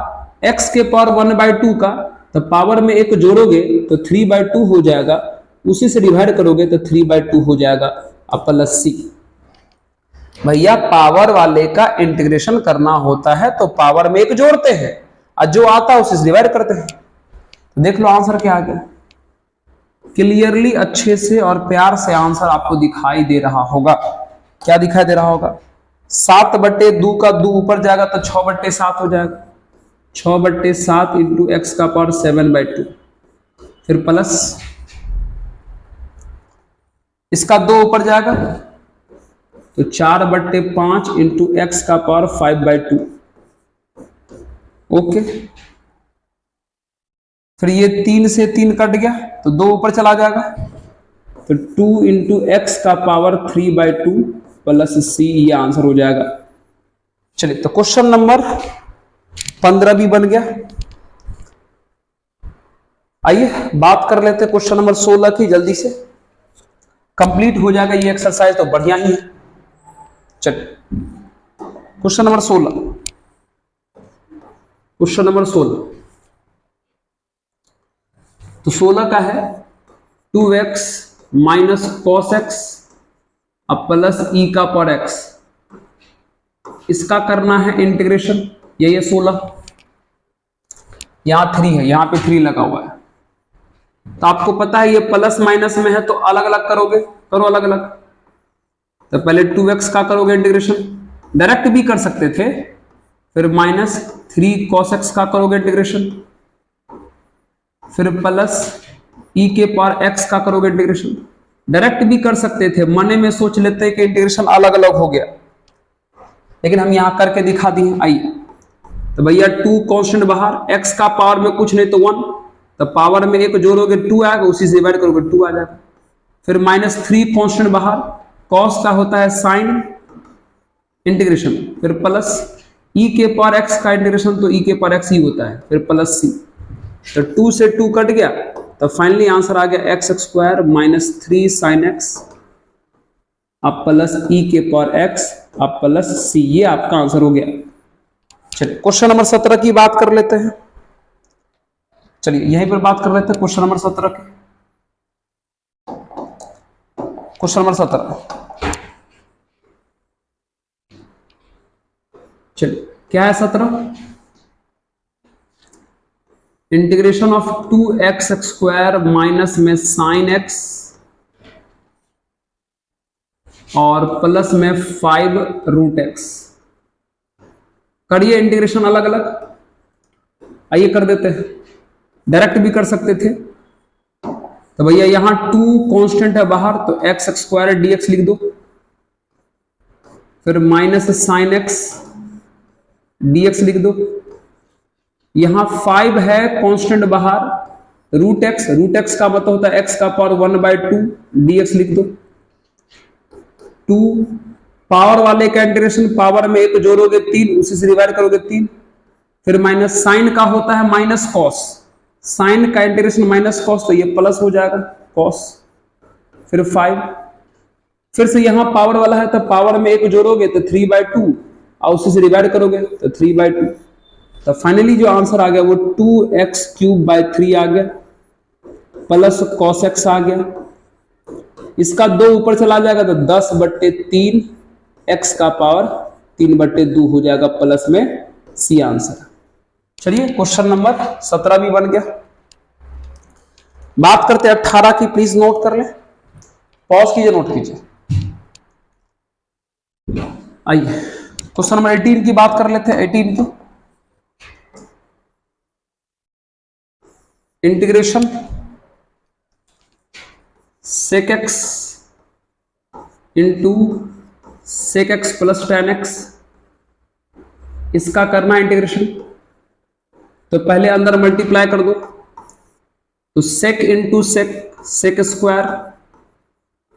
x के पावर 1/2 का तो पावर में 1 जोड़ोगे तो 3/2 हो जाएगा, उसी से डिवाइड करोगे तो 3/2 हो जाएगा, अब प्लस c। भैया पावर वाले का इंटीग्रेशन करना होता है तो पावर में 1 जोड़ते हैं और जो आता है उसी से डिवाइड करते हैं। तो देख लो आंसर क्या आ गया। क्लियरली अच्छे से और प्यार से आंसर आपको दिखाई दे रहा होगा। क्या दिखाई दे रहा होगा? 7/2 का 2 ऊपर जाएगा तो 6/7 हो जाएगा, 6/7 इंटू एक्स का पावर 7/2, फिर प्लस इसका 2 ऊपर जाएगा तो 4/5 इंटू एक्स का पावर 5/2। ओके, फिर ये 3 से 3 कट गया तो 2 ऊपर चला जाएगा तो 2 इंटू एक्स का पावर 3/2 प्लस सी, ये आंसर हो जाएगा। चलिए तो क्वेश्चन नंबर 15 भी बन गया। आइए बात कर लेते हैं क्वेश्चन नंबर 16 की, जल्दी से कंप्लीट हो जाएगा ये एक्सरसाइज तो बढ़िया ही है। चलिए क्वेश्चन नंबर 16, क्वेश्चन नंबर 16 तो 16 का है 2x माइनस कॉस एक्स अब प्लस ई का पावर x, इसका करना है इंटीग्रेशन। ये 16, यहां 3 है, यहां पे 3 लगा हुआ है तो आपको पता है ये प्लस माइनस में है तो अलग अलग करोगे, करो अलग अलग। तो पहले 2x का करोगे इंटीग्रेशन, डायरेक्ट भी कर सकते थे, फिर माइनस 3 cos x का करोगे इंटीग्रेशन, फिर प्लस e के पावर x का करोगे इंटीग्रेशन। डायरेक्ट भी कर सकते थे, मन में सोच लेते कि इंटीग्रेशन अलग अलग हो गया, लेकिन हम यहां करके दिखा दिए। आइए तो भैया 2 कांस्टेंट बाहर, x का पावर में कुछ नहीं तो 1, तो पावर में 1 जोड़ोगे 2 आएगा, उसी से डिवाइड करोगे 2 आ जाएगा। फिर माइनस 3 कांस्टेंट बाहर, cos का होता है साइन इंटीग्रेशन, फिर प्लस e के पावर x का इंटीग्रेशन तो e के पावर x ही होता है, फिर प्लस c। तो 2 से 2 कट गया तो फाइनली आंसर आ गया x² माइनस 3 sin x अब प्लस e के पावर x अब प्लस c, ये आपका आंसर हो गया। चलिए क्वेश्चन नंबर 17 की बात कर लेते हैं। चलिए यहीं पर बात कर लेते हैं क्वेश्चन नंबर 17 की। क्वेश्चन नंबर 17, चलिए क्या है 17? इंटीग्रेशन ऑफ 2x² माइनस में sin x और प्लस में 5√x, करिए इंटीग्रेशन अलग अलग। आइए कर देते हैं, डायरेक्ट भी कर सकते थे। तो भैया यहां 2 कांस्टेंट है बाहर तो x² dx लिख दो, फिर माइनस sin x dx लिख दो। यहां 5 है कांस्टेंट बाहर, √x का मतलब होता है x का पावर 1/2 dx लिख दो। 2 पावर वाले का इंटीग्रेशन, पावर में 1 जोड़ोगे 3, उसी से डिवाइड करोगे 3। फिर माइनस साइन का होता है माइनस कॉस, साइन का इंटीग्रेशन माइनस कॉस तो ये प्लस हो जाएगा कॉस, फिर 5। फिर से यहां पावर वाला है तो पावर में 1 जोड़ोगे तो 3/2 और उसी से डिवाइड करोगे तो 3/2। तो फाइनली जो आंसर आ गया वो 2x³ 3 आ गया प्लस cos x आ गया। इसका 2 ऊपर चला जाएगा तो 10/3 x का पावर 3/2 हो जाएगा प्लस में सी आंसर। चलिए क्वेश्चन नंबर 17 भी बन गया। बात करते हैं 18 की, प्लीज नोट कर ले, पॉज कीजिए, नोट कीजिए। आइए क्वेश्चन नंबर 18 की बात कर लेते हैं। 18 की integration sec x into sec x plus tan x, इसका करना इंटीग्रेशन। तो पहले अंदर मल्टीप्लाई कर दो, तो sec इंटू sec स्क्वायर,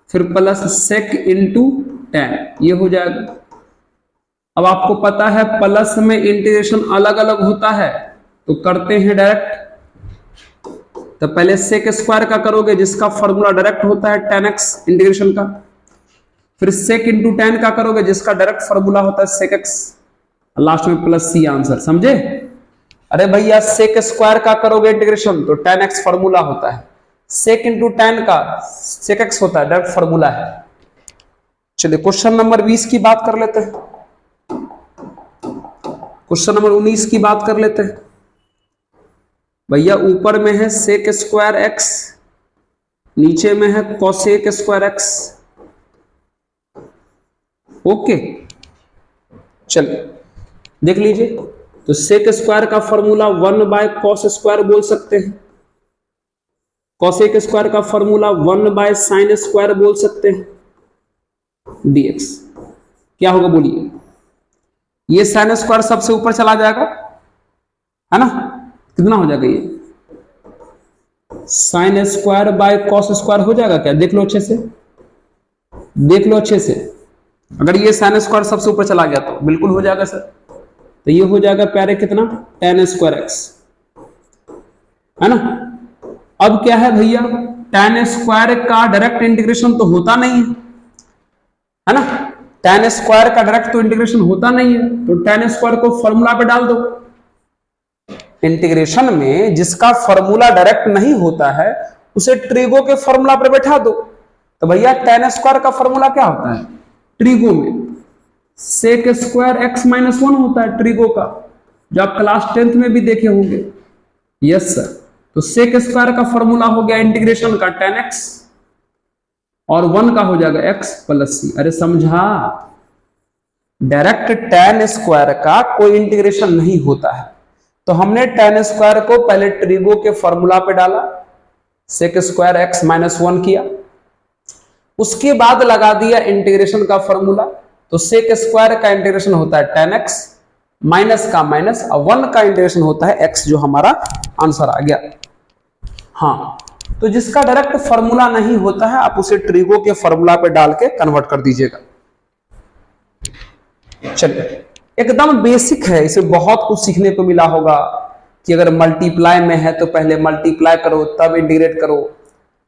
फिर प्लस sec इंटू tan, ये हो जाएगा। अब आपको पता है प्लस में इंटीग्रेशन अलग अलग होता है, तो करते हैं डायरेक्ट। तो पहले sec स्क्वायर का करोगे जिसका फॉर्मूला डायरेक्ट होता है tan x इंटीग्रेशन का, फिर sec इंटू tan का करोगे जिसका डायरेक्ट फॉर्मूला होता है sec x, लास्ट में प्लस c आंसर। समझे? अरे भैया sec स्क्वायर का करोगे इंटीग्रेशन तो tan x फॉर्मूला होता है, sec इंटू tan का sec x होता है, डायरेक्ट फॉर्मूला है। चलिए क्वेश्चन नंबर 20 की बात कर लेते हैं। क्वेश्चन नंबर 19 की बात कर लेते हैं। भैया ऊपर में है sec स्क्वायर x, नीचे में है cosec स्क्वायर x। ओके, चलिए देख लीजिए। तो sec स्क्वायर का फॉर्मूला 1 बाय cos स्क्वायर बोल सकते हैं, cosec स्क्वायर का फॉर्मूला 1 बाय sin स्क्वायर बोल सकते हैं, dx क्या होगा बोलिए? ये sin स्क्वायर सबसे ऊपर चला जाएगा, है ना? कितना हो जाएगा? ये sin square by cos square हो जाएगा क्या? देख लो अच्छे से, देख लो अच्छे से। अगर ये sin स्क्वायर सबसे ऊपर चला गया तो बिल्कुल हो जाएगा सर। तो ये हो जाएगा प्यारे कितना? tan स्क्वायर x, है ना? अब क्या है भैया, tan स्क्वायर का डायरेक्ट इंटीग्रेशन तो होता नहीं है ना? tan स्क्वायर का डायरेक्ट तो इंटीग्रेशन होता नहीं है, तो tan स्क्वायर को फॉर्मूला पे डाल दो। इंटीग्रेशन में जिसका फॉर्मूला डायरेक्ट नहीं होता है उसे ट्रिगो के फॉर्मूला पर बैठा दो। तो भैया tan स्क्वायर का फॉर्मूला क्या होता है ट्रिगो में? sec स्क्वायर x माइनस 1 होता है ट्रिगो का, जो आप क्लास 10th में भी देखे होंगे। Yes sir. तो sec स्क्वायर का फॉर्मूला हो गया इंटीग्रेशन का tan x, और 1 का हो जाएगा x प्लस c। अरे समझा? डायरेक्ट tan स्क्वायर का कोई इंटीग्रेशन नहीं होता है, तो हमने tan स्क्वायर को पहले ट्रिगो के फॉर्मूला पे डाला, sec स्क्वायर x माइनस 1 किया, उसके बाद लगा दिया इंटीग्रेशन का फॉर्मूला। तो sec स्क्वायर का इंटीग्रेशन होता है tan x, माइनस का माइनस, और 1 का इंटीग्रेशन होता है x, जो हमारा आंसर आ गया। हाँ, तो जिसका डायरेक्ट फॉर्मूला नहीं होता है आप उसे ट्रिगो के फॉर्मूला पे डाल के कन्वर्ट कर दीजिएगा। चलिए, एकदम बेसिक है, इसे बहुत कुछ सीखने को मिला होगा कि अगर मल्टीप्लाई में है तो पहले मल्टीप्लाई करो तब इंटीग्रेट करो,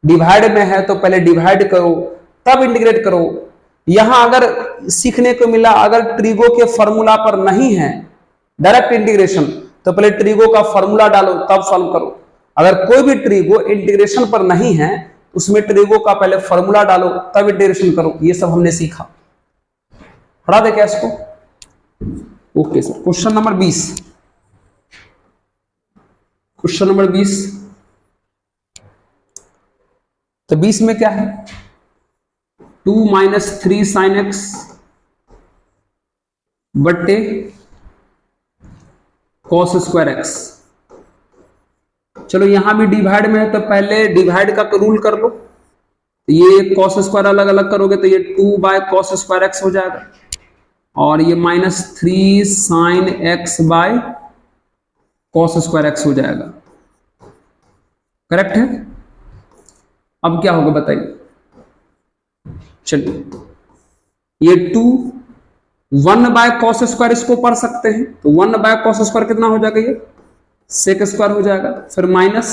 डिवाइड में है तो पहले डिवाइड करो तब इंटीग्रेट करो। यहां अगर सीखने को मिला, अगर ट्रिगो के फॉर्मूला पर नहीं है डायरेक्ट इंटीग्रेशन तो पहले ट्रिगो का फॉर्मूला डालो तब सॉल्व करो। अगर कोई भी ट्रिगो इंटीग्रेशन पर नहीं है उसमें ट्रिगो का पहले फॉर्मूला डालो तब इंटीग्रेशन करो। ये सब हमने सीखा। हटा दे क्या इसको? Okay sir. Question number 20, question number 20। तो 20 में क्या है? 2 माइनस 3 साइन एक्स बट्टे कॉस स्क्वायर एक्स। चलो यहां भी डिवाइड में है तो पहले डिवाइड का रूल कर लो। ये कॉस स्क्वायर अलग अलग करोगे तो ये 2 बाय कॉस स्क्वायर एक्स हो जाएगा, और ये minus 3 sine x by cos square x हो जाएगा। करेक्ट है? अब क्या होगा बताइए? चलिए, ये 1 बाय कॉस स्क्वायर इसको पढ़ सकते हैं, तो 1 बाय कॉस स्क्वायर कितना हो जाएगा? ये सेक स्क्वायर हो जाएगा। फिर माइनस,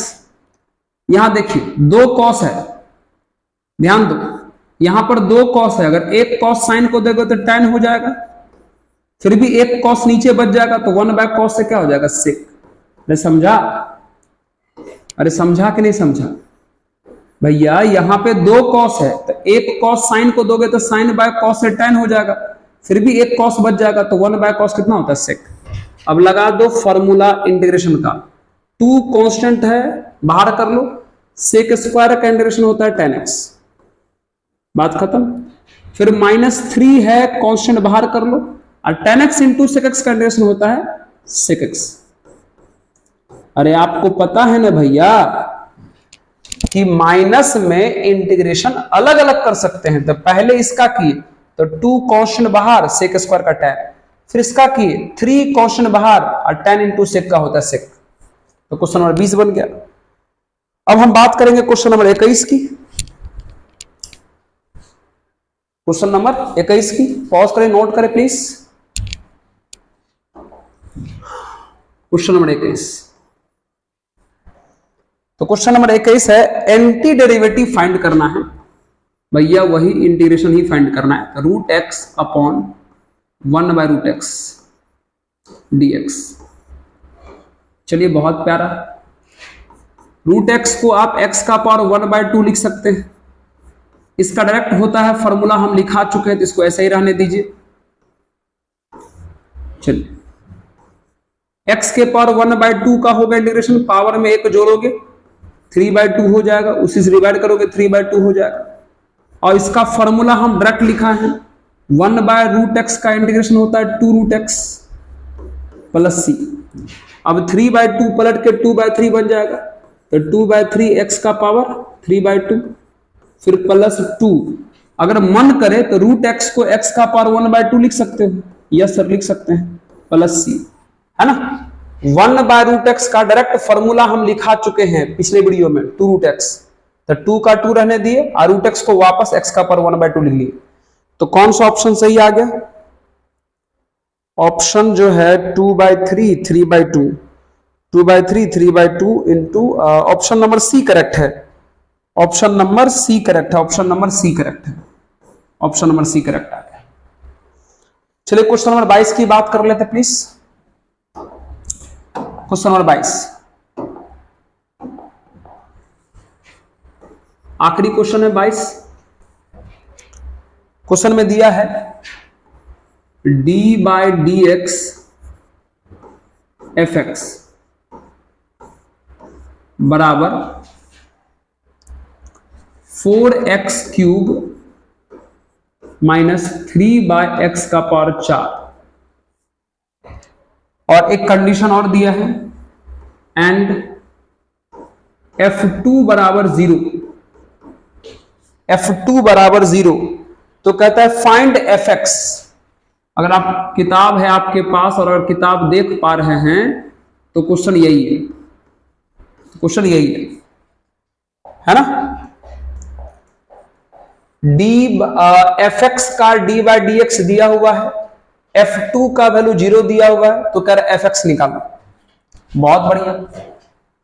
यहां देखिए 2 कॉस है, ध्यान दो यहां पर 2 कॉस है, अगर एक कॉस साइन को दोगे तो tan हो जाएगा, फिर भी एक कॉस नीचे बच जाएगा तो 1 बाय कॉस से क्या हो जाएगा? सेक। अरे समझा? अरे समझा कि नहीं समझा भैया? यहां पे 2 कॉस है तो एक कॉस साइन को दोगे तो साइन बाय कॉस से tan हो जाएगा, फिर भी एक कॉस बच जाएगा तो 1 बाय कॉस कितना होता है? सेक। अब लगा दो फॉर्मूला इंटीग्रेशन का, 2 कांस्टेंट है बाहर कर लो, सेक स्क्वायर का इंटीग्रेशन होता है tan x। बात खत्म। फिर -3 है, कांस्टेंट बाहर कर लो, और tan x into sec x का इंटीग्रेशन होता है sec x। अरे आपको पता है ना भैया कि माइनस में इंटीग्रेशन अलग अलग कर सकते हैं। तो पहले इसका किए तो 2 कांस्टेंट बाहर sec स्क्वायर का tan, फिर इसका किए 3 कांस्टेंट बाहर और tan इंटू sec का होता है sec। तो क्वेश्चन नंबर 20 बन गया। अब हम बात करेंगे क्वेश्चन नंबर 21 की। क्वेश्चन नंबर 21 की पॉज करें, नोट करें प्लीज। क्वेश्चन नंबर 21, तो क्वेश्चन नंबर 21 है एंटी डेरिवेटिव फाइंड करना है भैया, वही इंटीग्रेशन ही फाइंड करना है। Root x upon 1 by root x dx। चलिए बहुत प्यारा, रूट एक्स को आप x का पावर 1/2 लिख सकते हैं। इसका डायरेक्ट होता है फॉर्मूला, हम लिखा चुके हैं तो इसको ऐसे ही रहने दीजिए। चलिए x के पावर 1/2 का होगा इंटीग्रेशन, पावर में 1 जोड़ोगे 3/2 हो जाएगा, उसी से डिवाइड करोगे 3/2 हो जाएगा। और इसका फॉर्मूला हम डायरेक्ट लिखा है 1/√x का इंटीग्रेशन होता है 2√x प्लस c। अब 3/2 पलट के 2/3 बन जाएगा, तो 2/3 x का पावर 3/2 फिर प्लस 2। अगर मन करे तो रूट एक्स को x का पावर 1/2 लिख सकते हो, यस सर लिख सकते हैं, प्लस c, है ना। 1/√x का डायरेक्ट फॉर्मूला हम लिखा चुके हैं पिछले वीडियो में 2√x, तो 2 का 2 रहने दिए और रूट एक्स को वापस x का पावर 1/2 लिख लिए। तो कौन सा ऑप्शन सही आ गया? ऑप्शन जो है 2/3 3/2, 2/3 3/2 into option number C correct है। ऑप्शन नंबर सी करेक्ट है, ऑप्शन नंबर सी करेक्ट है, ऑप्शन नंबर सी करेक्ट आ गया। चलिए क्वेश्चन नंबर 22 की बात कर लेते प्लीज। क्वेश्चन नंबर 22 आखिरी क्वेश्चन है 22। क्वेश्चन में दिया है d/dx fx बराबर 4x³ माइनस 3/x का पावर 4, और एक कंडीशन और दिया है एंड f2 बराबर 0, f2 बराबर 0। तो कहता है फाइंड fx। अगर आप किताब है आपके पास और अगर किताब देख पा रहे हैं तो क्वेश्चन यही है, क्वेश्चन यही है ना। fx का d/dx दिया हुआ है, f2 का वैल्यू 0 दिया हुआ है, तो कह रहे fx निकालो। बहुत बढ़िया,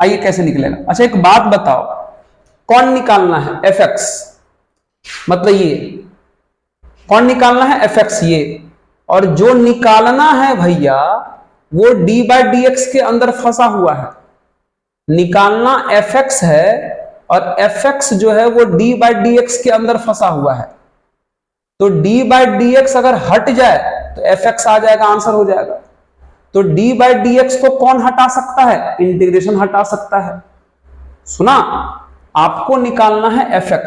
आइए कैसे निकलेगा। अच्छा एक बात बताओ, कौन निकालना है fx, मतलब ये कौन निकालना है fx ये, और जो निकालना है भैया वो d/dx के अंदर फंसा हुआ है। निकालना fx है और fx जो है वो d/dx के अंदर फंसा हुआ है। तो d/dx अगर हट जाए तो fx आ जाएगा, आंसर हो जाएगा। तो d/dx को कौन हटा सकता है? इंटीग्रेशन हटा सकता है। सुना, आपको निकालना है fx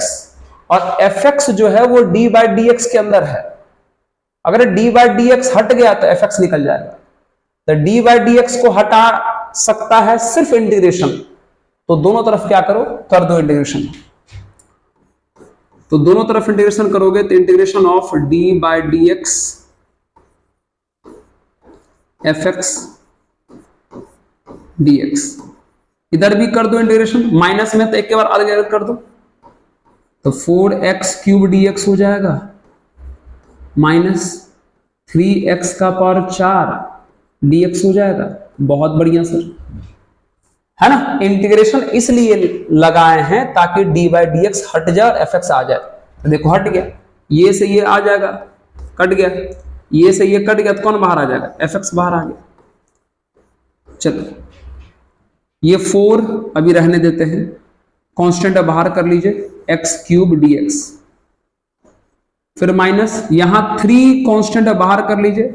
और fx जो है वो d/dx के अंदर है। अगर d/dx हट गया तो fx निकल जाएगा। तो d/dx को हटा सकता है सिर्फ इंटीग्रेशन। तो दोनों तरफ क्या करो, कर दो इंटीग्रेशन। तो दोनों तरफ इंटीग्रेशन करोगे तो integration of d/dx fx dx, इधर भी कर दो इंटीग्रेशन, माइनस में तो एक के बार अलग कर दो, तो 4x³ dx हो जाएगा माइनस 3x का पावर 4 dx हो जाएगा। बहुत बढ़िया सर, है ना। इंटीग्रेशन इसलिए लगाए हैं ताकि d/dx हट जाए और fx आ जाए। तो देखो हट गया, ये से ये आ जाएगा, कट गया, ये से ये कट गया, तो कौन बाहर आ जाएगा? fx बाहर आ गया। चलो ये 4 अभी रहने देते हैं, कांस्टेंट बाहर कर लीजिए x³ dx, फिर माइनस यहां 3 कांस्टेंट बाहर कर लीजिए,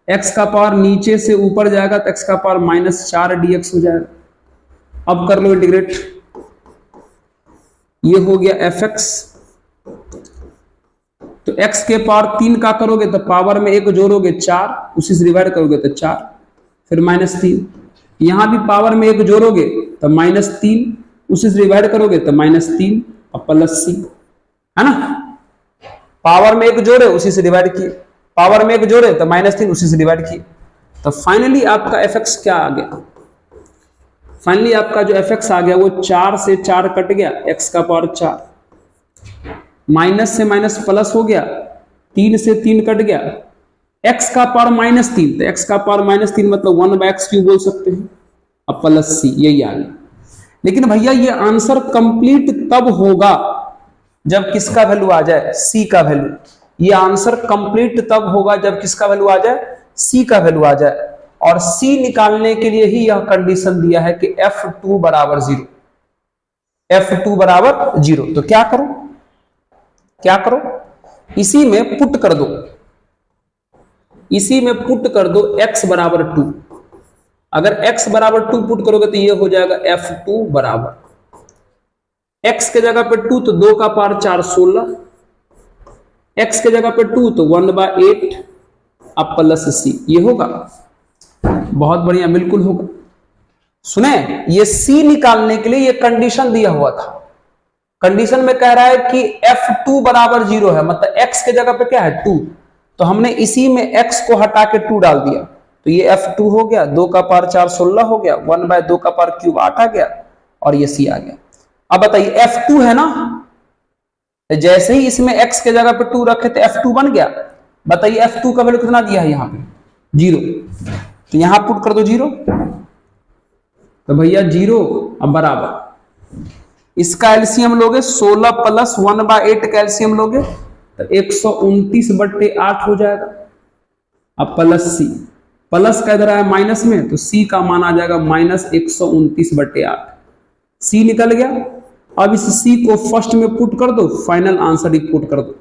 x का पावर नीचे से ऊपर जाएगा तो x का पावर -4 dx हो जाएगा। अब कर लो इंटीग्रेट, ये हो गया fx तो x के पावर 3 का करोगे तो पावर में 1 जोड़ोगे 4, उसी से डिवाइड करोगे तो 4, फिर -3। यहां भी पावर में 1 जोड़ोगे तो -3, उसी से डिवाइड करोगे तो -3 और +c, है ना। पावर में 1 जोड़े उसी से डिवाइड किए, पावर में 1 जोड़े तो -3 उसी से डिवाइड किए। तो फाइनली आपका fx क्या आ गया, फाइनली आपका जो fx आ गया वो 4 से 4 कट गया, x का पावर 4, माइनस से माइनस प्लस हो गया, 3 से 3 कट गया, x का पावर -3, तो x का पावर -3 मतलब 1/x³ बोल सकते हैं, अब +c, यही आ गया। लेकिन भैया ये आंसर कंप्लीट तब होगा जब किसका वैल्यू आ जाए, c का वैल्यू। ये आंसर कंप्लीट तब होगा जब किसका वैल्यू आ जाए, c का वैल्यू आ जाए। और c निकालने के लिए ही यह कंडीशन दिया है कि f2 बराबर 0, f2 बराबर 0। तो क्या करो, क्या करो, इसी में पुट कर दो, इसी में पुट कर दो x बराबर 2। अगर x बराबर 2 पुट करोगे तो ये हो जाएगा f2 बराबर, x के जगह पे 2 तो 2 का पावर 4 16, x के जगह पे 2 तो 1/8 अब +c, ये होगा। बहुत बढ़िया, बिल्कुल होगा। सुने, ये c निकालने के लिए ये कंडीशन दिया हुआ था। कंडीशन में कह रहा है कि f2 बराबर 0 है, मतलब x के जगह पे क्या है 2, तो हमने इसी में x को हटा के 2 डाल दिया, तो ये f2 हो गया, 2 का पावर 4 16 हो गया, 1/2 का पावर क्यूब 8 आ गया, और ये c आ गया। अब बताइए f2 है ना, जैसे ही इसमें x के जगह पे 2 रखे तो f2 बन गया। बताइए f2 का वैल्यू कितना दिया है यहाँ पे, 0, तो यहां पुट कर दो 0, तो भैया 0 अब बराबर, इसका एलसीएम लोगे 16 + 1/8 का एलसीएम लोगे तो 129/8 हो जाएगा। अब +c, प्लस का इधर आया माइनस में, तो c का मान आ जाएगा -129/8, c निकल गया। अब इस c को फर्स्ट में पुट कर दो, फाइनल आंसर ही पुट कर दो,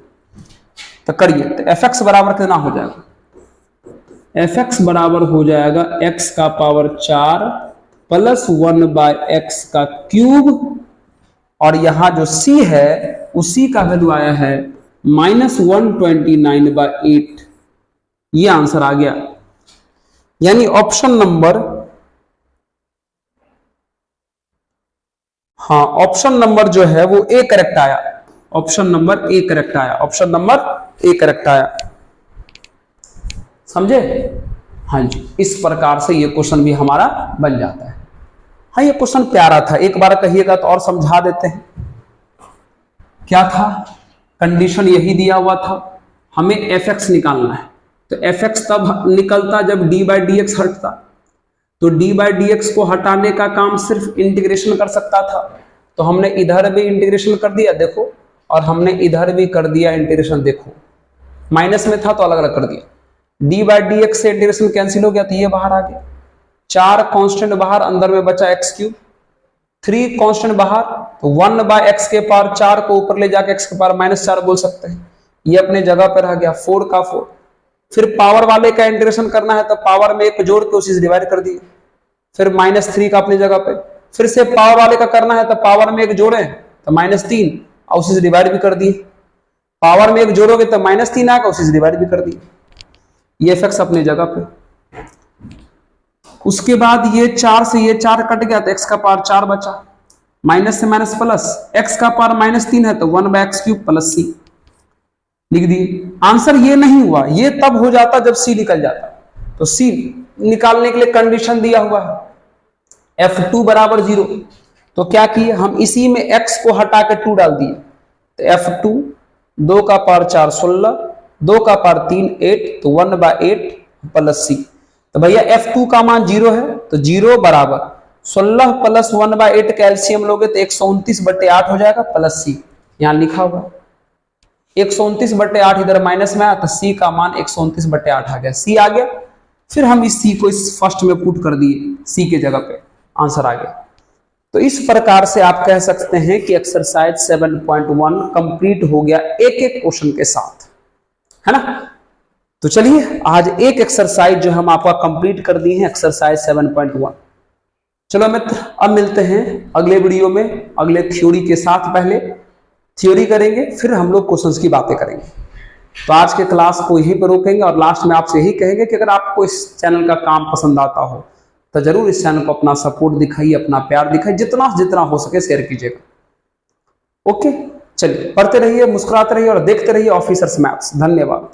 तो करिए। तो fx बराबर कितना हो जाएगा, fx बराबर हो जाएगा x का पावर 4 + 1/x का क्यूब, और यहां जो c है उसी का वैल्यू आया है -129/8, ये आंसर आ गया। यानी ऑप्शन नंबर, हाँ ऑप्शन नंबर जो है वो ए करेक्ट आया, ऑप्शन नंबर ए करेक्ट आया, ऑप्शन नंबर ए करेक्ट आया, समझे। हाँ जी, इस प्रकार से ये क्वेश्चन भी हमारा बन जाता है। हाँ ये क्वेश्चन प्यारा था, एक बार कहिएगा तो और समझा देते हैं। क्या था, कंडीशन यही दिया हुआ था, हमें fx निकालना है, तो fx तब निकलता जब d/dx हटता, तो d/dx को हटाने का काम सिर्फ इंटीग्रेशन कर सकता था, तो हमने इधर भी इंटीग्रेशन कर दिया देखो, और हमने इधर भी कर दिया इंटीग्रेशन देखो, माइनस में था तो अलग अलग कर दिया। d/dx से इंटीग्रेशन कैंसिल हो गया तो ये बाहर आ गया, 4 कांस्टेंट बाहर, अंदर में बचा x³, 3 कांस्टेंट बाहर, तो 1/x के पावर 4 को ऊपर ले जाके x के पावर -4 बोल सकते हैं, ये अपने जगह पर रह गया, 4 का 4। फिर पावर वाले का इंटीग्रेशन करना है तो पावर में 1 जोड़ के उसी से डिवाइड कर दिए, फिर -3 का अपनी जगह पे, फिर से पावर वाले का करना है तो पावर में 1 जोड़े तो -3 और उसी से डिवाइड भी कर दिए, पावर में 1 जोड़ोगे तो -3 आएगा, उसी से डिवाइड भी कर दिए, ये fx अपनी जगह पे। उसके बाद ये 4 से ये 4 कट गया तो x का पावर 4 बचा, माइनस से माइनस प्लस, x का पावर -3 है तो 1/x³ + c लिख दिए। आंसर ये नहीं हुआ, ये तब हो जाता जब c निकल जाता, तो c निकालने के लिए कंडीशन दिया हुआ है f2 बराबर 0, तो क्या किए हम इसी में x को हटा के 2 डाल दिए, तो f2 2 का पावर 4 16, 2 का पावर 3 8, तो 1/8 + c। तो भैया f2 का मान 0 है, तो 0 बराबर 16 + 1/8 का एलसीएम लोगे तो 129/8 हो जाएगा + c, यहां लिखा हुआ 129/8, इधर माइनस में आया तो c का मान 129/8 आ गया, c आ गया। फिर हम इस c को इस फर्स्ट में पुट कर दिए, c के जगह पे आंसर आ गया। तो इस प्रकार से आप कह सकते हैं कि एक्सरसाइज 7.1 कंप्लीट हो गया एक एक क्वेश्चन के साथ, है ना। तो चलिए आज एक एक्सरसाइज जो हम आपका कंप्लीट कर दी है, एक्सरसाइज 7.1। चलो अब मिलते हैं अगले वीडियो में अगले थ्योरी के साथ। पहले थ्योरी करेंगे, फिर हम लोग क्वेश्चंस की बातें करेंगे। तो आज के क्लास को यहीं पर रोकेंगे और लास्ट में आपसे यही कहेंगे कि अगर आपको इस चैनल का काम पसंद आता हो तो जरूर इस चैनल को अपना सपोर्ट दिखाइए, अपना प्यार दिखाइए, जितना जितना हो सके शेयर कीजिएगा। ओके, चलिए पढ़ते रहिए, मुस्कुराते रहिए और देखते रहिए ऑफिसर्स मैथ्स। धन्यवाद।